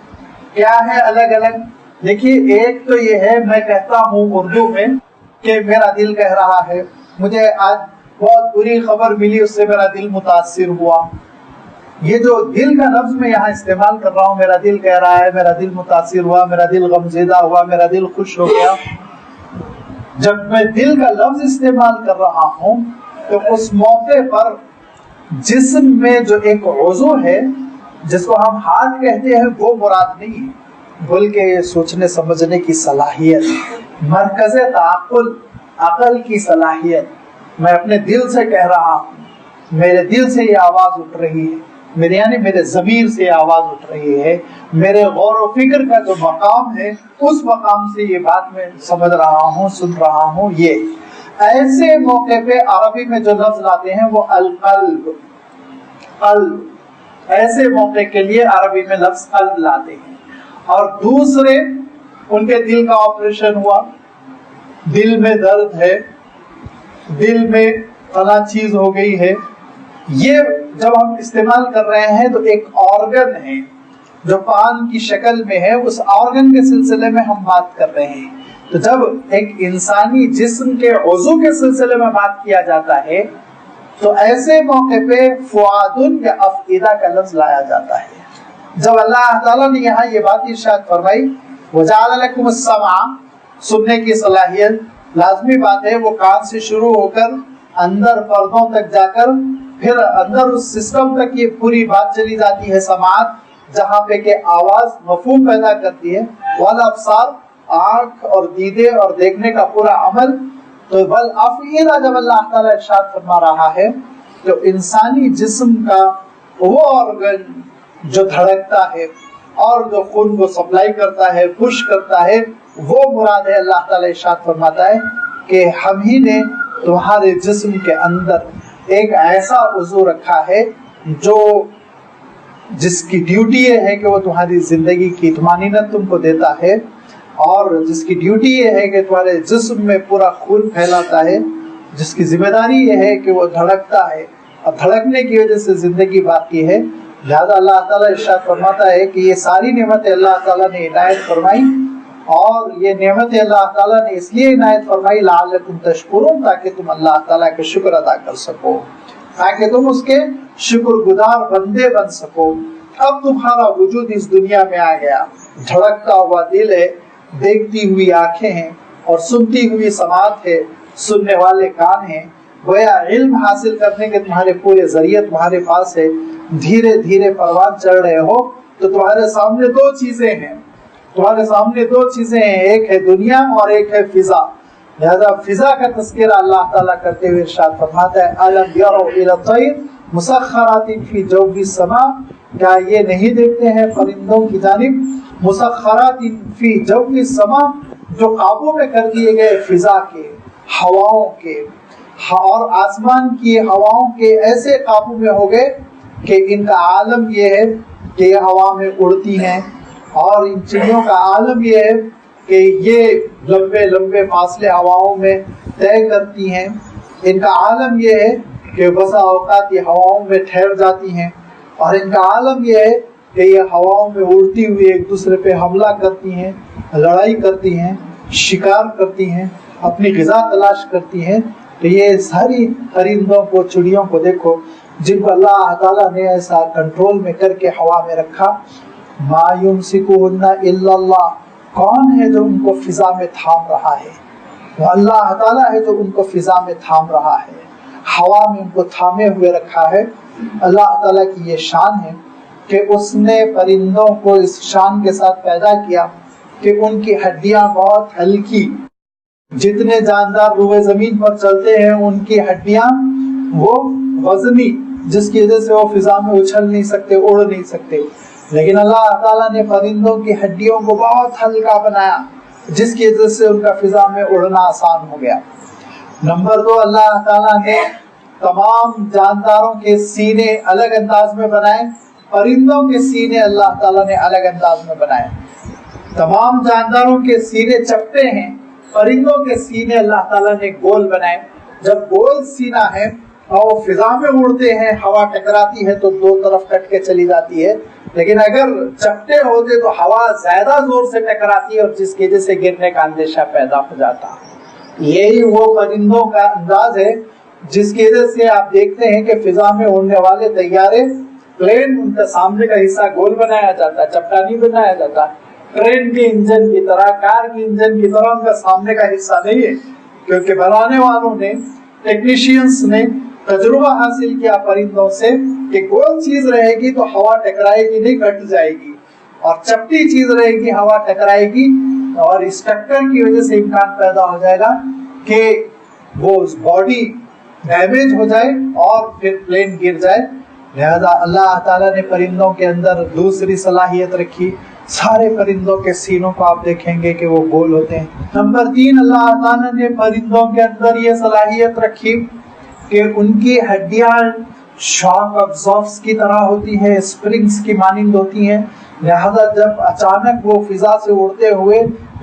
کیا ہے الگ الگ؟ دیکھیے ایک تو یہ ہے میں کہتا ہوں اردو میں کہ میرا دل کہہ رہا ہے، مجھے آج بہت بری خبر ملی اس سے میرا دل متاثر ہوا۔ یہ جو دل کا لفظ میں یہاں استعمال کر رہا ہوں، میرا دل کہہ رہا ہے، میرا دل متاثر ہوا، میرا دل غمزدہ ہوا، میرا دل خوش ہو گیا، جب میں دل کا لفظ استعمال کر رہا ہوں تو اس موقع پر جسم میں جو ایک عضو ہے جس کو ہم ہارٹ کہتے ہیں وہ مراد نہیں ہے، بلکہ سوچنے سمجھنے کی صلاحیت، مرکز تعقل، عقل کی صلاحیت۔ میں اپنے دل سے کہہ رہا ہوں، میرے دل سے یہ آواز اٹھ رہی ہے، میرے ضمیر سے یہ آواز اٹھ رہی ہے، میرے غور و فکر کا جو مقام ہے اس مقام سے یہ بات میں سمجھ رہا ہوں، سن رہا ہوں۔ یہ ایسے موقع پہ عربی میں جو لفظ لاتے ہیں وہ القلب، قلب، ایسے موقع کے لیے عربی میں لفظ قلب لاتے ہیں۔ اور دوسرے ان کے دل کا آپریشن ہوا، دل میں درد ہے، دل میں فلاں چیز ہو گئی ہے، یہ جب ہم استعمال کر رہے ہیں تو ایک آرگن ہے جو پان کی شکل میں ہے، اس آرگن کے سلسلے میں ہم بات کر رہے ہیں۔ تو جب ایک انسانی جسم کے عضو کے سلسلے میں بات کیا جاتا ہے تو ایسے موقع پہ فؤادن یا افئدہ کا لفظ لایا جاتا ہے۔ جب اللہ تعالیٰ نے یہاں یہ بات ارشاد فرمائی وَجَعَلَ لَكُمُ السَّمْعَ، سننے کی صلاحیت، لازمی بات ہے وہ کان سے شروع ہو کر اندر پردوں تک جا کر پھر اندر اس سسٹم تک یہ پوری بات چلی جاتی ہے، سماعت، جہاں پہ کہ آواز مفہوم پیدا کرتی ہے، والابصار، آنکھ اور دیدے اور دیکھنے کا پورا عمل۔ تو بل افئدہ جب اللہ تعالیٰ ارشاد فرما رہا ہے تو انسانی جسم کا وہ آرگن جو دھڑکتا ہے اور جو خون کو سپلائی کرتا ہے، پش کرتا ہے، وہ مراد ہے۔ اللہ تعالیٰ ارشاد فرماتا ہے کہ ہم ہی نے تمہارے جسم کے اندر ایک ایسا عضو رکھا ہے جو جس کی ڈیوٹی یہ ہے کہ وہ تمہاری زندگی کی اطمینانت تم کو دیتا ہے، اور جس کی ڈیوٹی یہ ہے کہ تمہارے جسم میں پورا خون پھیلاتا ہے، جس کی ذمہ داری یہ ہے کہ وہ دھڑکتا ہے، اور دھڑکنے کی وجہ سے زندگی باقی ہے۔ لہذا اللہ تعالیٰ ارشاد فرماتا ہے کہ یہ ساری نعمتیں اللہ تعالیٰ نے عنایت فرمائی، اور یہ نعمتیں اللہ تعالیٰ نے اس لیے عنایت فرمائی لعلکم تشکرون، تاکہ تم اللہ تعالیٰ کا شکر ادا کر سکو، تاکہ تم اس کے شکر گزار بندے بن سکو۔ اب تمہارا وجود اس دنیا میں آ گیا، دھڑکتا ہوا دل ہے، دیکھتی ہوئی آنکھیں ہیں اور سنتی ہوئی سماعت ہے، سننے والے کان ہیں، گویا علم حاصل کرنے کے تمہارے پورے ذریعے تمہارے پاس ہے، دھیرے دھیرے پروان چڑھ رہے ہو تو تمہارے سامنے دو چیزیں ہیں، تمہارے سامنے دو چیزیں ہیں، ایک ہے دنیا اور ایک ہے فضا۔ لہذا فضا کا تذکرہ اللہ تعالیٰ کرتے ہوئے ارشاد فرماتا ہے أَلَمْ يَرَوْا إِلَى الطَّيْرِ مُسَخَّرَاتٍ فِي جَوِّ السَّمَاءِ، کیا یہ نہیں دیکھتے ہیں پرندوں کی جانب، مسخرات فی جو السماء، جو قابو میں کر دیے گئے فضا کے، ہواؤں کے، اور آسمان کی ہواؤں کے ایسے قابو میں ہو گئے کہ ان کا عالم یہ ہے کہ یہ ہوا میں اڑتی ہیں، اور ان چڑیوں کا عالم یہ ہے کہ یہ لمبے لمبے فاصلے ہواؤں میں طے کرتی ہیں، ان کا عالم یہ ہے کہ بسا اوقات یہ ہواؤں میں ٹھہر جاتی ہیں، اور ان کا عالم یہ ہے کہ یہ ہواؤں میں اڑتی ہوئی ایک دوسرے پہ حملہ کرتی ہیں، لڑائی کرتی ہیں، شکار کرتی ہیں، اپنی غذا تلاش کرتی ہیں۔ تو یہ ساری پرندوں کو، چڑیوں کو دیکھو جن کو اللہ تعالیٰ نے ایسا کنٹرول میں کر کے ہوا میں رکھا۔ ما یمسکہن الا اللہ، کون ہے جو ان کو فضا میں تھام رہا ہے؟ وہ اللہ تعالیٰ ہے جو ان کو فضا میں تھام رہا ہے، ہوا میں ان کو تھامے ہوئے رکھا ہے۔ اللہ تعالیٰ کی یہ شان ہے کہ اس نے پرندوں کو اس شان کے ساتھ پیدا کیا کہ ان کی ہڈیاں بہت ہلکی، جتنے جاندار روئے زمین پر چلتے ہیں ان کی ہڈیاں وہ وزنی، جس کی وجہ سے وہ فضا میں اچھل نہیں سکتے، اڑ نہیں سکتے، لیکن اللہ تعالیٰ نے پرندوں کی ہڈیوں کو بہت ہلکا بنایا جس کی وجہ سے ان کا فضا میں اڑنا آسان ہو گیا۔ نمبر 2، اللہ تعالیٰ نے تمام جانداروں کے سینے الگ انداز میں بنائے، پرندوں کے سینے اللہ تعالیٰ نے الگ انداز میں بنائے۔ تمام جانداروں کے سینے چپٹے ہیں، پرندوں کے سینے اللہ تعالیٰ نے گول بنائے۔ جب گول سینہ ہے اور فضا میں اڑتے ہیں، ہوا ٹکراتی ہے تو دو طرف کٹ کے چلی جاتی ہے، لیکن اگر چپٹے ہوتے تو ہوا زیادہ زور سے ٹکراتی ہے اور جس کی وجہ سے گرنے کا اندیشہ پیدا ہو جاتا۔ یہی وہ پرندوں کا انداز ہے جس کی وجہ سے آپ دیکھتے ہیں کہ فضا میں اڑنے والے طیارے، پلین، ان کا سامنے کا حصہ گول بنایا جاتا ہے، چپٹا نہیں بنایا جاتا۔ ٹرین کے انجن کی طرح، کار کے انجن کی طرح ان کا سامنے کا حصہ نہیں ہے، کیونکہ بنانے والوں نے، ٹیکنیشینز نے تجربہ حاصل کیا پرندوں سے کہ گول چیز رہے گی تو ہوا ٹکرائے گی نہیں، کٹ جائے گی، اور چپٹی چیز رہے گی ہوا ٹکرائے گی، اور اس ٹکر کی وجہ سے امکان پیدا ہو جائے گا کہ وہ باڈی ڈیمیج ہو جائے اور پھر پلین گر جائے۔ لہذا اللہ تعالیٰ نے پرندوں کے اندر دوسری صلاحیت رکھی، سارے پرندوں کے سینوں کو آپ دیکھیں گے کہ وہ گول ہوتے ہیں۔ نمبر 3، اللہ تعالیٰ نے پرندوں کے اندر یہ صلاحیت رکھی کہ ان کی ہڈیاں شاک ابزاربرز کی طرح ہوتی ہیں، اسپرنگز کی مانند ہوتی ہیں، لہذا جب اچانک وہ فضا سے اڑتے ہوئے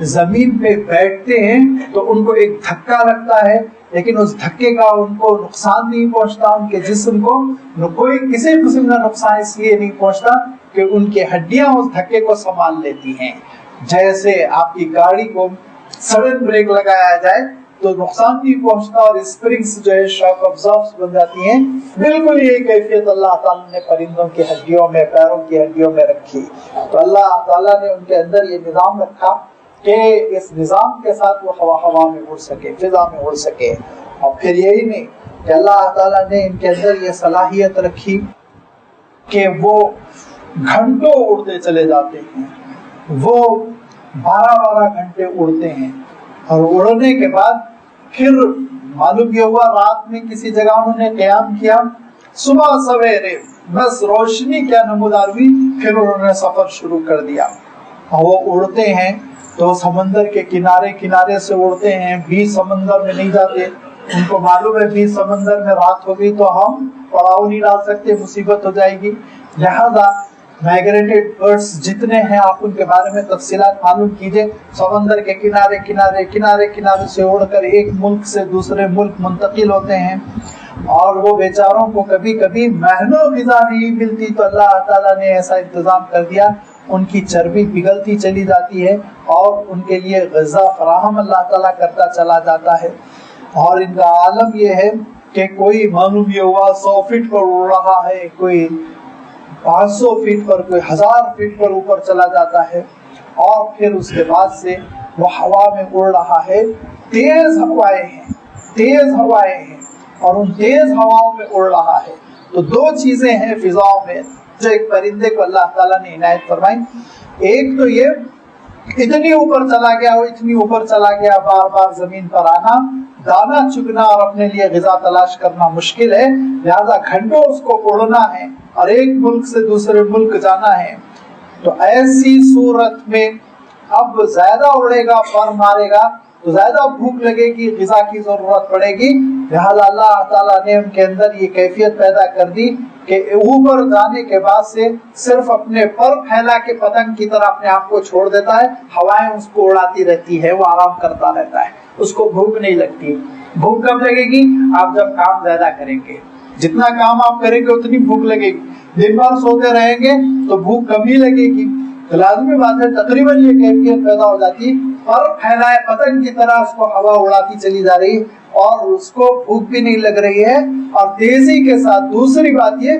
زمین پہ بیٹھتے ہیں تو ان کو ایک دھکا لگتا ہے، لیکن اس دھکے کا ان کو نقصان نہیں پہنچتا، ان کے جسم کو کوئی کسی قسم کا نقصان اس لیے نہیں پہنچتا کہ ان کی ہڈیاں اس دھکے کو سنبھال لیتی ہیں۔ جیسے آپ کی گاڑی کو سڈن بریک لگایا جائے تو نقصان نہیں پہنچتا اور اسپرنگز جو ہے شاک ابزاربرز بن جاتی ہیں، بالکل یہی کیفیت اللہ تعالیٰ نے پرندوں کی ہڈیوں میں، پیروں کی ہڈیوں میں رکھی۔ تو اللہ تعالیٰ نے ان کے اندر یہ نظام رکھا کہ اس نظام کے ساتھ وہ ہوا میں اڑ سکے، فضا میں اڑ سکے۔ اور پھر یہی نہیں کہ اللہ تعالیٰ نے ان کے اندر یہ صلاحیت رکھی کہ وہ گھنٹوں اڑتے چلے جاتے ہیں، وہ 12 گھنٹے اڑتے ہیں، اور اڑنے کے بعد پھر معلوم یہ ہوا رات میں کسی جگہ انہوں نے قیام کیا، صبح سویرے بس روشنی کیا نمودار ہوئی، پھر انہوں نے سفر شروع کر دیا۔ اور وہ اڑتے ہیں تو سمندر کے کنارے کنارے سے اڑتے ہیں، بیچ سمندر میں نہیں جاتے، ان کو معلوم ہے بیچ سمندر میں رات ہوگی تو ہم پڑاؤ نہیں ڈال سکتے، مصیبت ہو جائے گی، لہذا مائگریٹڈ برڈز جتنے ہیں آپ ان کے بارے میں تفصیلات معلوم کیجئے، سمندر کے کنارے کنارے کنارے کنارے سے اڑ کر ایک ملک سے دوسرے ملک منتقل ہوتے ہیں، اور وہ بیچاروں کو کبھی کبھی مہینوں غذا نہیں ملتی تو اللہ تعالیٰ نے ایسا انتظام کر دیا، ان کی چربی پگھلتی چلی جاتی ہے اور ان کے لیے غذا فراہم اللہ تعالیٰ کرتا چلا جاتا ہے۔ اور ان کا عالم یہ ہے کہ کوئی معلوم یہ ہوا 100 فٹ پر اڑ رہا ہے، کوئی 500 فٹ پر، کوئی 1000 فٹ پر اوپر چلا جاتا ہے، اور پھر اس کے بعد سے وہ ہوا میں اڑ رہا ہے، تیز ہوائیں ہیں، تیز ہوائیں ہیں، اور ان تیز ہواؤں میں اڑ رہا ہے۔ تو دو چیزیں ہیں فضاؤں میں جو ایک پرندے کو اللہ تعالیٰ نے عنایت فرمائی، ایک تو یہ اتنی اوپر چلا گیا، وہ اتنی اوپر چلا گیا، بار بار زمین پر آنا، دانا چگنا اور اپنے لیے غذا تلاش کرنا مشکل ہے، لہذا گھنٹوں اس کو اڑنا ہے اور ایک ملک سے دوسرے ملک جانا ہے۔ تو ایسی صورت میں اب زیادہ اڑے گا، پر مارے گا تو زیادہ بھوک لگے گی، غذا کی ضرورت پڑے گی، لہذا اللہ تعالیٰ نے ان کے اندر یہ کیفیت پیدا کر دی کہ اوپر جانے کے بعد سے صرف اپنے پر پھیلا کے پتنگ کی طرح اپنے آپ کو چھوڑ دیتا ہے، ہوائیں اس کو اڑاتی رہتی ہے، وہ آرام کرتا رہتا ہے، اس کو بھوک نہیں لگتی۔ بھوک کب لگے گی؟ آپ جب کام زیادہ کریں گے، جتنا کام آپ کریں گے اتنی بھوک لگے گی، دن بھر سوتے رہیں گے تو بھوک کم ہی لگے گی۔ لازمی بات ہے تقریباً یہ کیفیت پیدا ہو جاتی، پر پھیلائے پتنگ کی طرح اس کو ہوا اڑاتی چلی جا رہی اور اس کو بھوک بھی نہیں لگ رہی ہے، اور تیزی کے ساتھ، دوسری بات یہ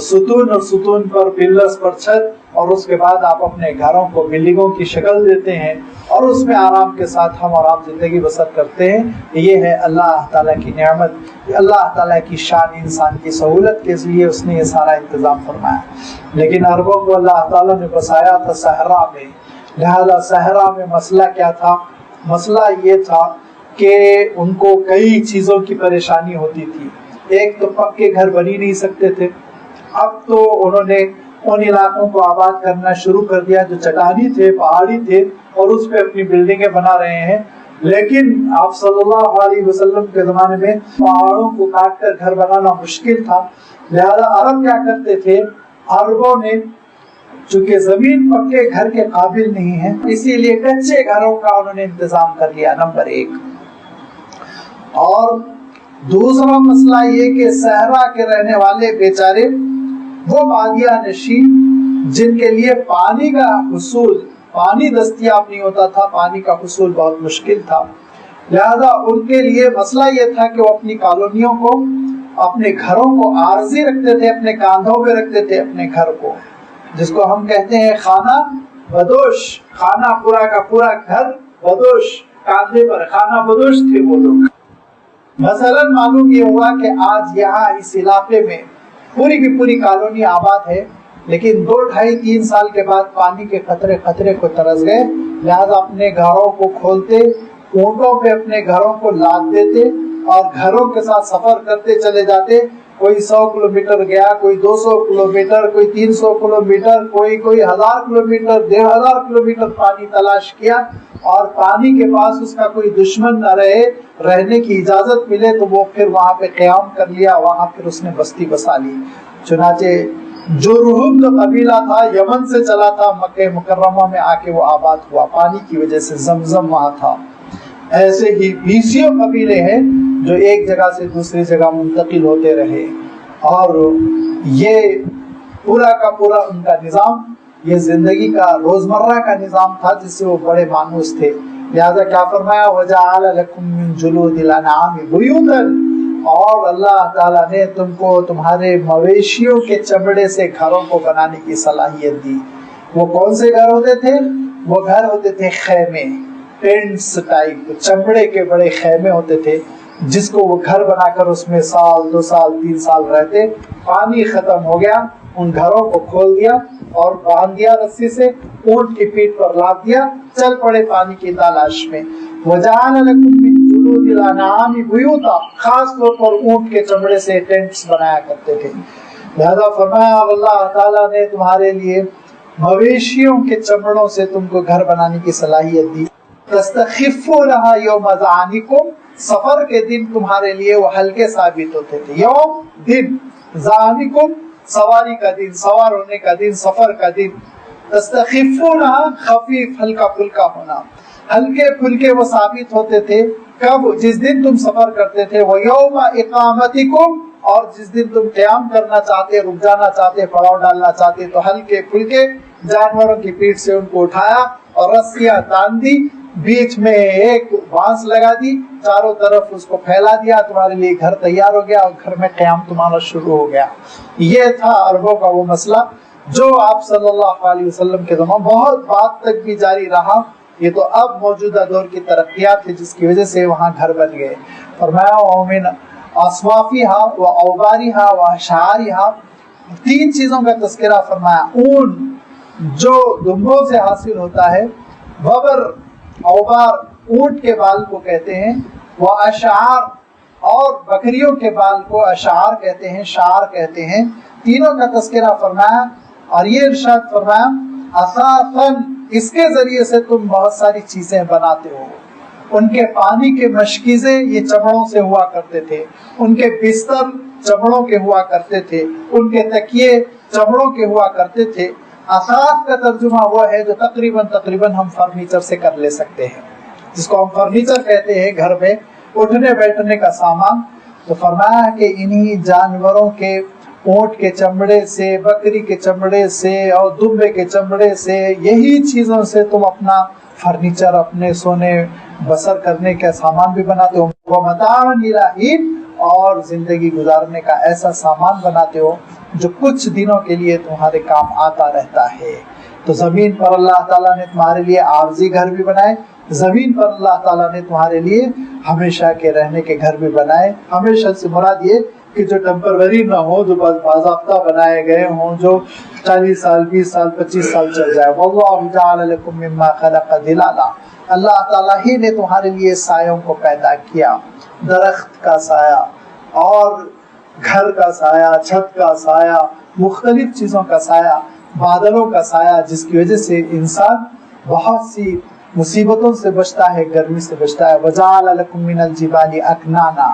ستون اور ستون پر پلرز پر چھت، اور اس کے بعد آپ اپنے گھروں کو بلڈنگوں کی شکل دیتے ہیں اور اس میں آرام کے ساتھ ہم آرام زندگی بسر کرتے ہیں. یہ ہے اللہ تعالیٰ کی نعمت، اللہ تعالیٰ کی شان انسان کی سہولت کے لیے اس نے یہ سارا انتظام فرمایا. لیکن عربوں کو اللہ تعالیٰ نے بسایا تھا صحرا میں، لہذا صحرا میں مسئلہ کیا تھا؟ مسئلہ یہ تھا کہ ان کو کئی چیزوں کی پریشانی ہوتی تھی. ایک تو پکے گھر بنی نہیں سکتے تھے. اب تو انہوں نے ان علاقوں کو آباد کرنا شروع کر دیا جو چٹانی تھے، پہاڑی تھے، اور اس پہ اپنی بلڈنگیں بنا رہے ہیں. لیکن آپ صلی اللہ علیہ وسلم کے زمانے میں پہاڑوں کو کاٹ کر گھر بنانا مشکل تھا. لہذا عرب کیا کرتے تھے؟ عربوں نے چونکہ زمین پکے گھر کے قابل نہیں ہے، اسی لیے کچے گھروں کا انہوں نے انتظام کر لیا، نمبر ایک. اور دوسرا مسئلہ یہ کہ صحرا کے رہنے والے بیچارے وہ بادیہ نشین جن کے لیے پانی کا حصول، پانی دستیاب نہیں ہوتا تھا، پانی کا حصول بہت مشکل تھا. لہذا ان کے لیے مسئلہ یہ تھا کہ وہ اپنی کالونیوں کو، اپنے گھروں کو عارضی رکھتے تھے، اپنے کاندھوں پہ رکھتے تھے اپنے گھر کو، جس کو ہم کہتے ہیں خانہ بدوش. خانہ پورا کا پورا گھر بدوش، کاندھے پر خانہ بدوش تھے وہ لوگ. مثلا معلوم یہ ہوا کہ آج یہاں اس علاقے میں پوری کی پوری کالونی آباد ہے، لیکن 2, 2.5, 3 سال کے بعد پانی کے قطرے کو ترس گئے. لہذا اپنے گھروں کو کھولتے، اونٹوں پہ اپنے گھروں کو لاد دیتے اور گھروں کے ساتھ سفر کرتے چلے جاتے. کوئی 100 کلومیٹر گیا، کوئی 200 کلومیٹر، کوئی 300 کلومیٹر، کوئی 1000 کلومیٹر، 1500 کلومیٹر پانی تلاش کیا. اور پانی کے پاس اس کا کوئی دشمن نہ رہے، رہنے کی اجازت ملے تو وہ پھر وہاں پہ قیام کر لیا، وہاں پھر اس نے بستی بسا لی. چنانچہ جرہم جو قبیلہ تھا یمن سے چلا تھا، مکہ مکرمہ میں آ کے وہ آباد ہوا پانی کی وجہ سے، زمزم وہاں تھا. ایسے ہی 20 قبیلے ہیں جو ایک جگہ سے دوسری جگہ منتقل ہوتے رہے، اور یہ پورا کا پورا ان کا نظام یہ زندگی کا روزمرہ کا نظام تھا جس سے وہ بڑے مانوس تھے. لہذا کیا فرمایا؟ وَجَعَلَ لَكُم مِّن جُلُودِ الْأَنْعَامِ بُيُوتًا، اور اللہ تعالیٰ نے تم کو تمہارے مویشیوں کے چمڑے سے گھروں کو بنانے کی صلاحیت دی. وہ کون سے گھر ہوتے تھے؟ وہ گھر ہوتے تھے خیمے، ٹینٹس ٹائپ، چمڑے کے بڑے خیمے ہوتے تھے جس کو وہ گھر بنا کر اس میں 1 2 سال 3 سال رہتے. پانی ختم ہو گیا، ان گھروں کو کھول دیا اور باندھ دیا رسی سے، اونٹ کی پیٹھ پر لاد دیا، چل پڑے پانی کی تلاش میں. وَجَعَلَ لَكُم مِّن جُلُودِ الْأَنْعَامِ بُيُوتًا، خاص طور پر اونٹ کے چمڑے سے ٹینٹس بنایا کرتے تھے. لہذا فرمایا اللہ تعالیٰ نے تمہارے لیے مویشیوں کے چمڑوں سے تم کو گھر بنانے کی صلاحیت دی. تَسْتَخِفُّونَهَا يَوْمَ ظَعْنِكُمْ، سفر کے دن تمہارے لیے وہ ہلکے ثابت ہوتے تھے. یوم دن، ظَعْنِكُمْ سواری کا دن، سوار ہونے کا دن، سفر کا دن. تستخفونها خفیف، ہلکا پھلکا ہونا، ہلکے پھلکے وہ ثابت ہوتے تھے. کب؟ جس دن تم سفر کرتے تھے. وَيَوْمَ إِقَامَتِكُمْ، اور جس دن تم قیام کرنا چاہتے، رک جانا چاہتے، پڑاؤ ڈالنا چاہتے، تو ہلکے پھلکے جانوروں کی پیٹھ سے ان کو اٹھایا اور رسیاں تان دی، بیچ میں ایک بانس لگا دی، چاروں طرف اس کو پھیلا دیا، تمہارے لیے گھر تیار ہو گیا اور گھر میں قیام تمہارا شروع ہو گیا. یہ تھا عربوں کا وہ مسئلہ جو آپ صلی اللہ علیہ وسلم کے زمان بہت بعد تک بھی جاری رہا. یہ تو اب موجودہ دور کی ترقیات ہے جس کی وجہ سے وہاں گھر بن گئے. فرمایا وَمِنْ أَصْوَافِهَا وَأَوْبَارِهَا وَأَشْعَارِهَا، 3 چیزوں کا تذکرہ فرمایا. اون جو دمبوں سے حاصل ہوتا ہے، وبر اوبار اونٹ کے بال کو کہتے ہیں، وہ اشعار اور بکریوں کے بال کو اشعار کہتے ہیں، شعر کہتے ہیں. تینوں کا تذکرہ فرمایا اور یہ ارشاد فرمایا اثاثاً، اس کے ذریعے سے تم بہت ساری چیزیں بناتے ہو. ان کے پانی کے مشکیزیں یہ چمڑوں سے ہوا کرتے تھے، ان کے بستر چمڑوں کے ہوا کرتے تھے، ان کے تکیے چمڑوں کے ہوا کرتے تھے. اثاث کا ترجمہ وہ ہے جو تقریباً ہم فرنیچر سے کر لے سکتے ہیں، جس کو ہم فرنیچر کہتے ہیں، گھر میں اٹھنے بیٹھنے کا سامان. تو فرمایا کہ انہی جانوروں کے، اونٹ کے چمڑے سے، بکری کے چمڑے سے اور دمبے کے چمڑے سے، یہی چیزوں سے تم اپنا فرنیچر، اپنے سونے بسر کرنے کا سامان بھی بناتے ہو. وَمَتَاعًا إِلَىٰ حِينٍ، اور زندگی گزارنے کا ایسا سامان بناتے ہو جو کچھ دنوں کے لیے تمہارے کام آتا رہتا ہے۔ تو زمین پر اللہ تعالیٰ نے تمہارے لیے عارضی گھر بھی بنائے، زمین پر اللہ تعالیٰ نے تمہارے لیے ہمیشہ کے رہنے کے گھر بھی بنائے۔ ہمیشہ سے مراد یہ کہ جو ٹیمپروری نہ ہو، جو باضابطہ بنائے گئے ہوں، جو 40 سال 20 سال 25 سال چل جائے۔ وَاللَّهُ جَعَلَ لَكُم مِّمَّا خَلَقَ ظِلَالًا، اللہ تعالیٰ ہی نے تمہارے لیے سایوں کو پیدا کیا، درخت کا سایہ اور گھر کا سایہ، چھت کا سایہ، مختلف چیزوں کا سایہ، بادلوں کا سایہ، جس کی وجہ سے انسان بہت سی مصیبتوں سے بچتا ہے، گرمی سے بچتا ہے۔ وَجَعَلَ لَكُم مِّنَ الْجِبَالِ أَكْنَانًا،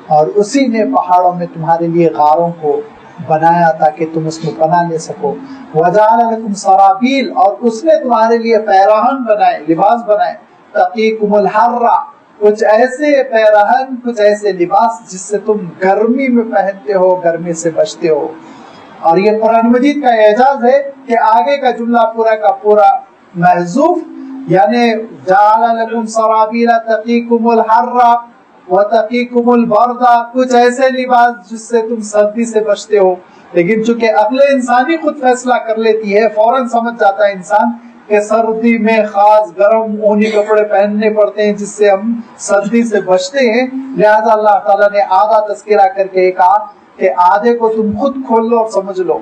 اور اسی نے پہاڑوں میں تمہارے لیے غاروں کو بنایا تاکہ تم اس میں پناہ لے سکو۔ وَجَعَلَ لَكُمْ سَرَابِيلَ، اور اس نے تمہارے لیے پیراہن بنائے، لباس بنائے۔ تَقِيكُمُ الْحَرَّ، کچھ ایسے پیراہن، کچھ ایسے لباس جس سے تم گرمی میں پہنتے ہو، گرمی سے بچتے ہو۔ اور یہ قرآن مجید کا اعجاز ہے کہ آگے کا جملہ پورا کا پورا محذوف، یعنی جعل لکم سرابیل تقیکم الحر وتقیکم البرد، کچھ ایسے لباس جس سے تم سردی سے بچتے ہو۔ لیکن چونکہ عقل انسانی خود فیصلہ کر لیتی ہے، فوراً سمجھ جاتا ہے انسان کہ سردی میں خاص گرم اونی کپڑے پہننے پڑتے ہیں جس سے ہم سردی سے بچتے ہیں، لہذا اللہ تعالیٰ نے آدھا تذکرہ کر کے کہا کہ آدھے کو تم خود کھول لو اور سمجھ لو۔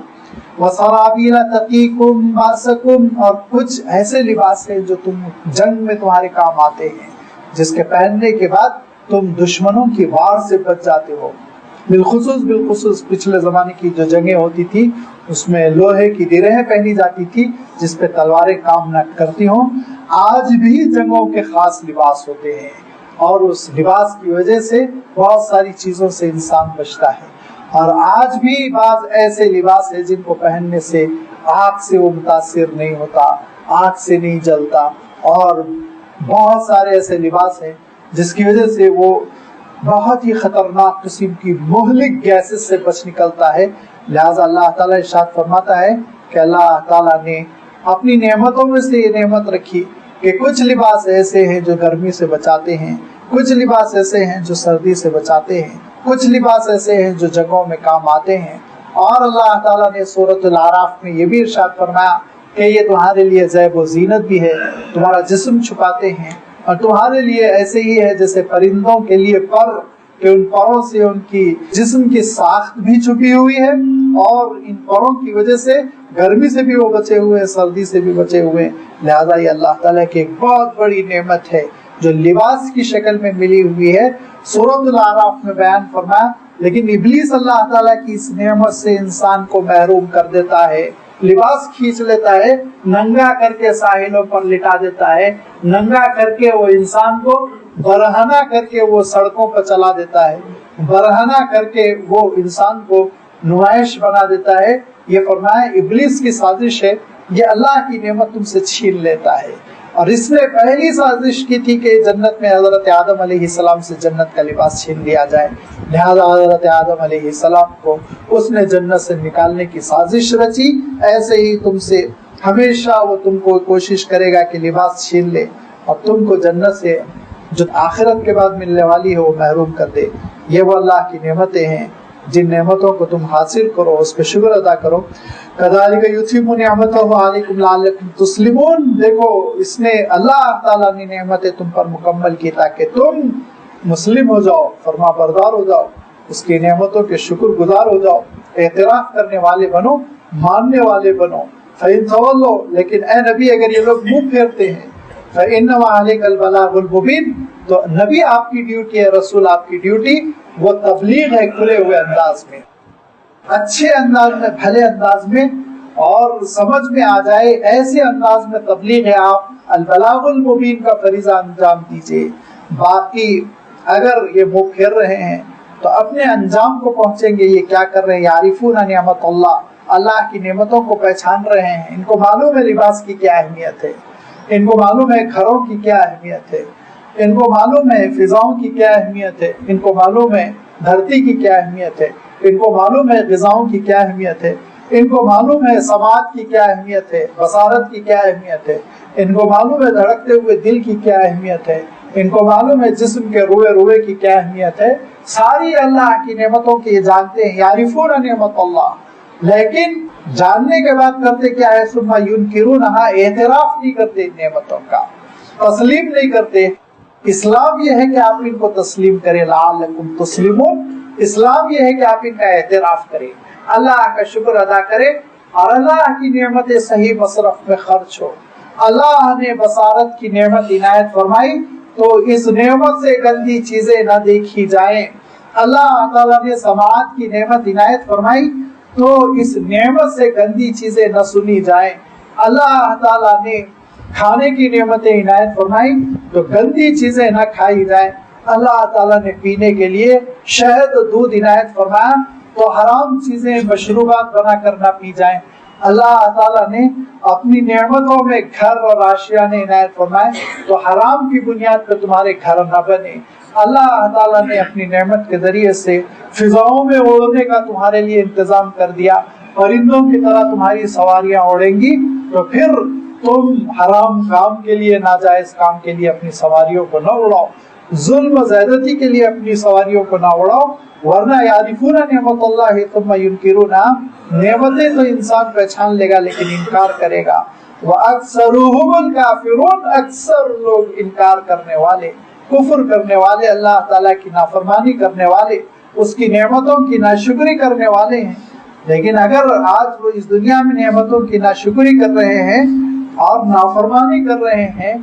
وَسَرَابِيلَ تَقِيكُمْ بَأْسَكُمْ، اور کچھ ایسے لباس ہیں جو تم جنگ میں تمہارے کام آتے ہیں، جس کے پہننے کے بعد تم دشمنوں کی وار سے بچ جاتے ہو۔ بالخصوص پچھلے زمانے کی جو جنگیں ہوتی تھی اس میں لوہے کی ڈیرہیں پہنی جاتی تھی جس پہ تلواریں کام نہ کرتی ہوں۔ آج بھی جنگوں کے خاص لباس ہوتے ہیں اور اس لباس کی وجہ سے بہت ساری چیزوں سے انسان بچتا ہے۔ اور آج بھی بعض ایسے لباس ہیں جن کو پہننے سے آگ سے وہ متاثر نہیں ہوتا، آگ سے نہیں جلتا، اور بہت سارے ایسے لباس ہیں جس کی وجہ سے وہ بہت ہی خطرناک قسم کی مہلک گیسز سے بچ نکلتا ہے۔ لہذا اللہ تعالیٰ ارشاد فرماتا ہے کہ اللہ تعالیٰ نے اپنی نعمتوں میں سے یہ نعمت رکھی کہ کچھ لباس ایسے ہیں جو گرمی سے بچاتے ہیں، کچھ لباس ایسے ہیں جو سردی سے بچاتے ہیں، کچھ لباس ایسے ہیں جو جگہوں میں کام آتے ہیں۔ اور اللہ تعالیٰ نے سورۃ الاعراف میں یہ بھی ارشاد فرمایا کہ یہ تمہارے لیے زیب و زینت بھی ہے، تمہارا جسم چھپاتے ہیں، اور تمہارے لیے ایسے ہی ہے جیسے پرندوں کے لیے پر، کہ ان پروں سے ان کی جسم کی ساخت بھی چھپی ہوئی ہے، اور ان پروں کی وجہ سے گرمی سے بھی وہ بچے ہوئے ہیں، سردی سے بھی بچے ہوئے ہیں۔ لہذا یہ اللہ تعالیٰ کی ایک بہت بڑی نعمت ہے جو لباس کی شکل میں ملی ہوئی ہے۔ سورۃ الاعراف میں بیان فرمایا، لیکن ابلیس اللہ تعالیٰ کی اس نعمت سے انسان کو محروم کر دیتا ہے، لباس کھینچ لیتا ہے، ننگا کر کے ساحلوں پر لٹا دیتا ہے، ننگا کر کے وہ انسان کو برہنہ کر کے وہ سڑکوں پر چلا دیتا ہے، برہنہ کر کے وہ انسان کو نمائش بنا دیتا ہے۔ یہ فرمایا ابلیس کی سازش ہے، یہ اللہ کی نعمت تم سے چھین لیتا ہے۔ اور اس نے پہلی سازش کی تھی کہ جنت میں حضرت آدم علیہ السلام سے جنت کا لباس چھین لیا جائے، لہذا حضرت آدم علیہ السلام کو اس نے جنت سے نکالنے کی سازش رچی۔ ایسے ہی تم سے ہمیشہ وہ تم کو کوشش کرے گا کہ لباس چھین لے اور تم کو جنت سے جو آخرت کے بعد ملنے والی ہے وہ محروم کر دے۔ یہ وہ اللہ کی نعمتیں ہیں جن نعمتوں کو تم حاصل کرو، اس پہ شکر ادا کرو۔ کذالک یتم نعمتہ علیکم لعلکم تسلمون، دیکھو اس نے اللہ تعالیٰ نے نعمتیں تم پر مکمل کی تاکہ تم مسلم ہو جاؤ، فرما بردار ہو جاؤ، اس کی نعمتوں کے شکر گزار ہو جاؤ، اعتراف کرنے والے بنو، ماننے والے بنو۔ فإن تولوا، لیکن اے نبی اگر یہ لوگ منہ پھیرتے ہیں، فإنما علیک البلاغ المبین، تو نبی آپ کی ڈیوٹی ہے، رسول آپ کی ڈیوٹی وہ تبلیغ ہے، کھلے ہوئے انداز میں، اچھے انداز میں، بھلے انداز میں، اور سمجھ میں آ جائے ایسے انداز میں تبلیغ ہے۔ آپ البلاغ المبین کا فریضہ انجام دیجئے۔ باقی اگر یہ منہ پھیر رہے ہیں تو اپنے انجام کو پہنچیں گے۔ یہ کیا کر رہے ہیں؟ یعرفون نعمت اللہ، اللہ کی نعمتوں کو پہچان رہے ہیں، ان کو معلوم ہے لباس کی کیا اہمیت ہے، ان کو معلوم ہے گھروں کی کیا اہمیت ہے، ان کو معلوم ہے فضاؤں کی کیا اہمیت ہے، ان کو معلوم ہے دھرتی کی کیا اہمیت ہے، ان کو معلوم ہے غذاؤں کی کیا اہمیت ہے، ان کو معلوم ہے سماعت کی کیا اہمیت ہے، بصارت کی کیا اہمیت ہے، ان کو معلوم ہے دھڑکتے ہوئے دل کی کیا اہمیت ہے، ان کو معلوم ہے جسم کے روئے روئے کی کیا اہمیت ہے۔ ساری اللہ کی نعمتوں کی یہ جانتے ہیں، یعرفون نعمت اللہ، لیکن جاننے کے بعد کرتے کیا ہے؟ ثم ینکرونہا، اعتراف نہیں کرتے ان نعمتوں کا، تسلیم نہیں کرتے۔ اسلام یہ ہے کہ آپ ان کو تسلیم کریں، لعلکم تسلمون، اسلام یہ ہے کہ آپ ان کا اعتراف کریں، اللہ کا شکر ادا کریں اور اللہ کی نعمت صحیح مصرف میں خرچ ہو۔ اللہ نے بصارت کی نعمت عنایت فرمائی تو اس نعمت سے گندی چیزیں نہ دیکھی جائیں۔ اللہ تعالیٰ نے سماعت کی نعمت عنایت فرمائی تو اس نعمت سے گندی چیزیں نہ سنی جائیں۔ اللہ تعالیٰ نے کھانے کی نعمتیں عنایت فرمائی تو گندی چیزیں نہ کھائی جائیں۔ اللہ تعالیٰ نے پینے کے لیے شہد دودھ عنایت فرمایا تو حرام چیزیں مشروبات بنا کر نہ پی جائیں۔ اللہ تعالیٰ نے اپنی نعمتوں میں گھر اور آشیانے عنایت فرمائے تو حرام کی بنیاد پہ تمہارے گھر نہ بنے۔ اللہ تعالیٰ نے اپنی نعمت کے ذریعے سے فضاؤں میں اڑنے کا تمہارے لیے انتظام کر دیا، پرندوں کی طرح تمہاری سواریاں اڑیں گی، تو پھر تم حرام کام کے لیے، ناجائز کام کے لیے اپنی سواریوں کو نہ اڑاؤ، ظلم و زیادتی کے لیے اپنی سواریوں کو نہ اڑاؤ، ورنہ یعرفون نعمت اللہ ثم ینکرونہا، نعمتیں تو انسان پہچان لے گا لیکن انکار کرے گا۔ وَأَكْثَرُهُمُ الْكَافِرُونَ، اکثر لوگ انکار کرنے والے، کفر کرنے والے، اللہ تعالیٰ کی نافرمانی کرنے والے، اس کی نعمتوں کی ناشکری کرنے والے ہیں۔ لیکن اگر آج وہ اس دنیا میں نعمتوں کی ناشکری کر رہے ہیں اور نافرمانی کر رہے ہیں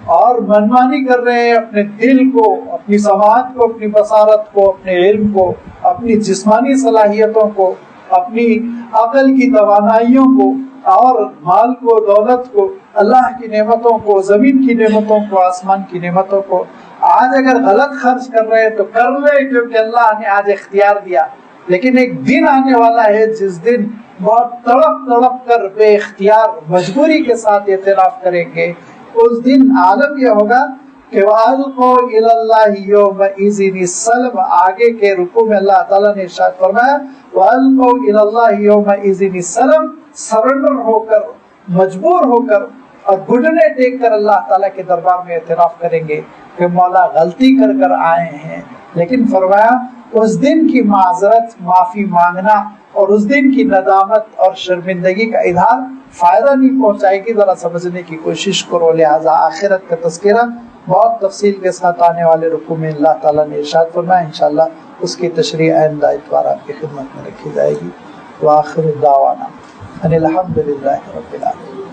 اور منمانی کر رہے ہیں، اپنے دل کو، اپنی سماعت کو، اپنی بصارت کو، اپنے علم کو، اپنی جسمانی صلاحیتوں کو، اپنی عقل کی توانائیوں کو اور مال کو، دولت کو، اللہ کی نعمتوں کو، زمین کی نعمتوں کو، آسمان کی نعمتوں کو آج اگر غلط خرچ کر رہے ہیں تو کر لیں، کیونکہ اللہ نے آج اختیار دیا۔ لیکن ایک دن آنے والا ہے جس دن بہت تڑپ تڑپ کر بے اختیار مجبوری کے ساتھ اعتراف کریں گے۔ اس دن عالم یہ ہوگا کہ وَأَلْقُوا إِلَى اللَّهِ يَوْمَئِذٍ السَّلْمَ، آگے کے رکوع میں اللہ تعالیٰ نے ارشاد فرمایا وَأَلْقُوا إِلَى اللَّهِ يَوْمَئِذٍ السَّلْمَ، سرنڈر ہو کر، مجبور ہو کر اور گھٹنے ٹیک کر اللہ تعالیٰ کے دربار میں اعتراف کریں گے کہ مولا غلطی کر آئے ہیں۔ لیکن فرمایا اس دن کی معذرت، معافی مانگنا اور اس دن کی ندامت اور شرمندگی کا اظہار فائدہ نہیں پہنچائے گی، ذرا سمجھنے کی کوشش کرو۔ لہذا آخرت کا تذکرہ بہت تفصیل کے ساتھ آنے والے رکوع میں اللہ تعالیٰ نے ارشاد فرمایا، انشاءاللہ اس کی تشریح آئندہ اتوار آپ کی خدمت میں رکھی جائے گی۔ وآخر دعوانا ان الحمد للہ رب العالمین۔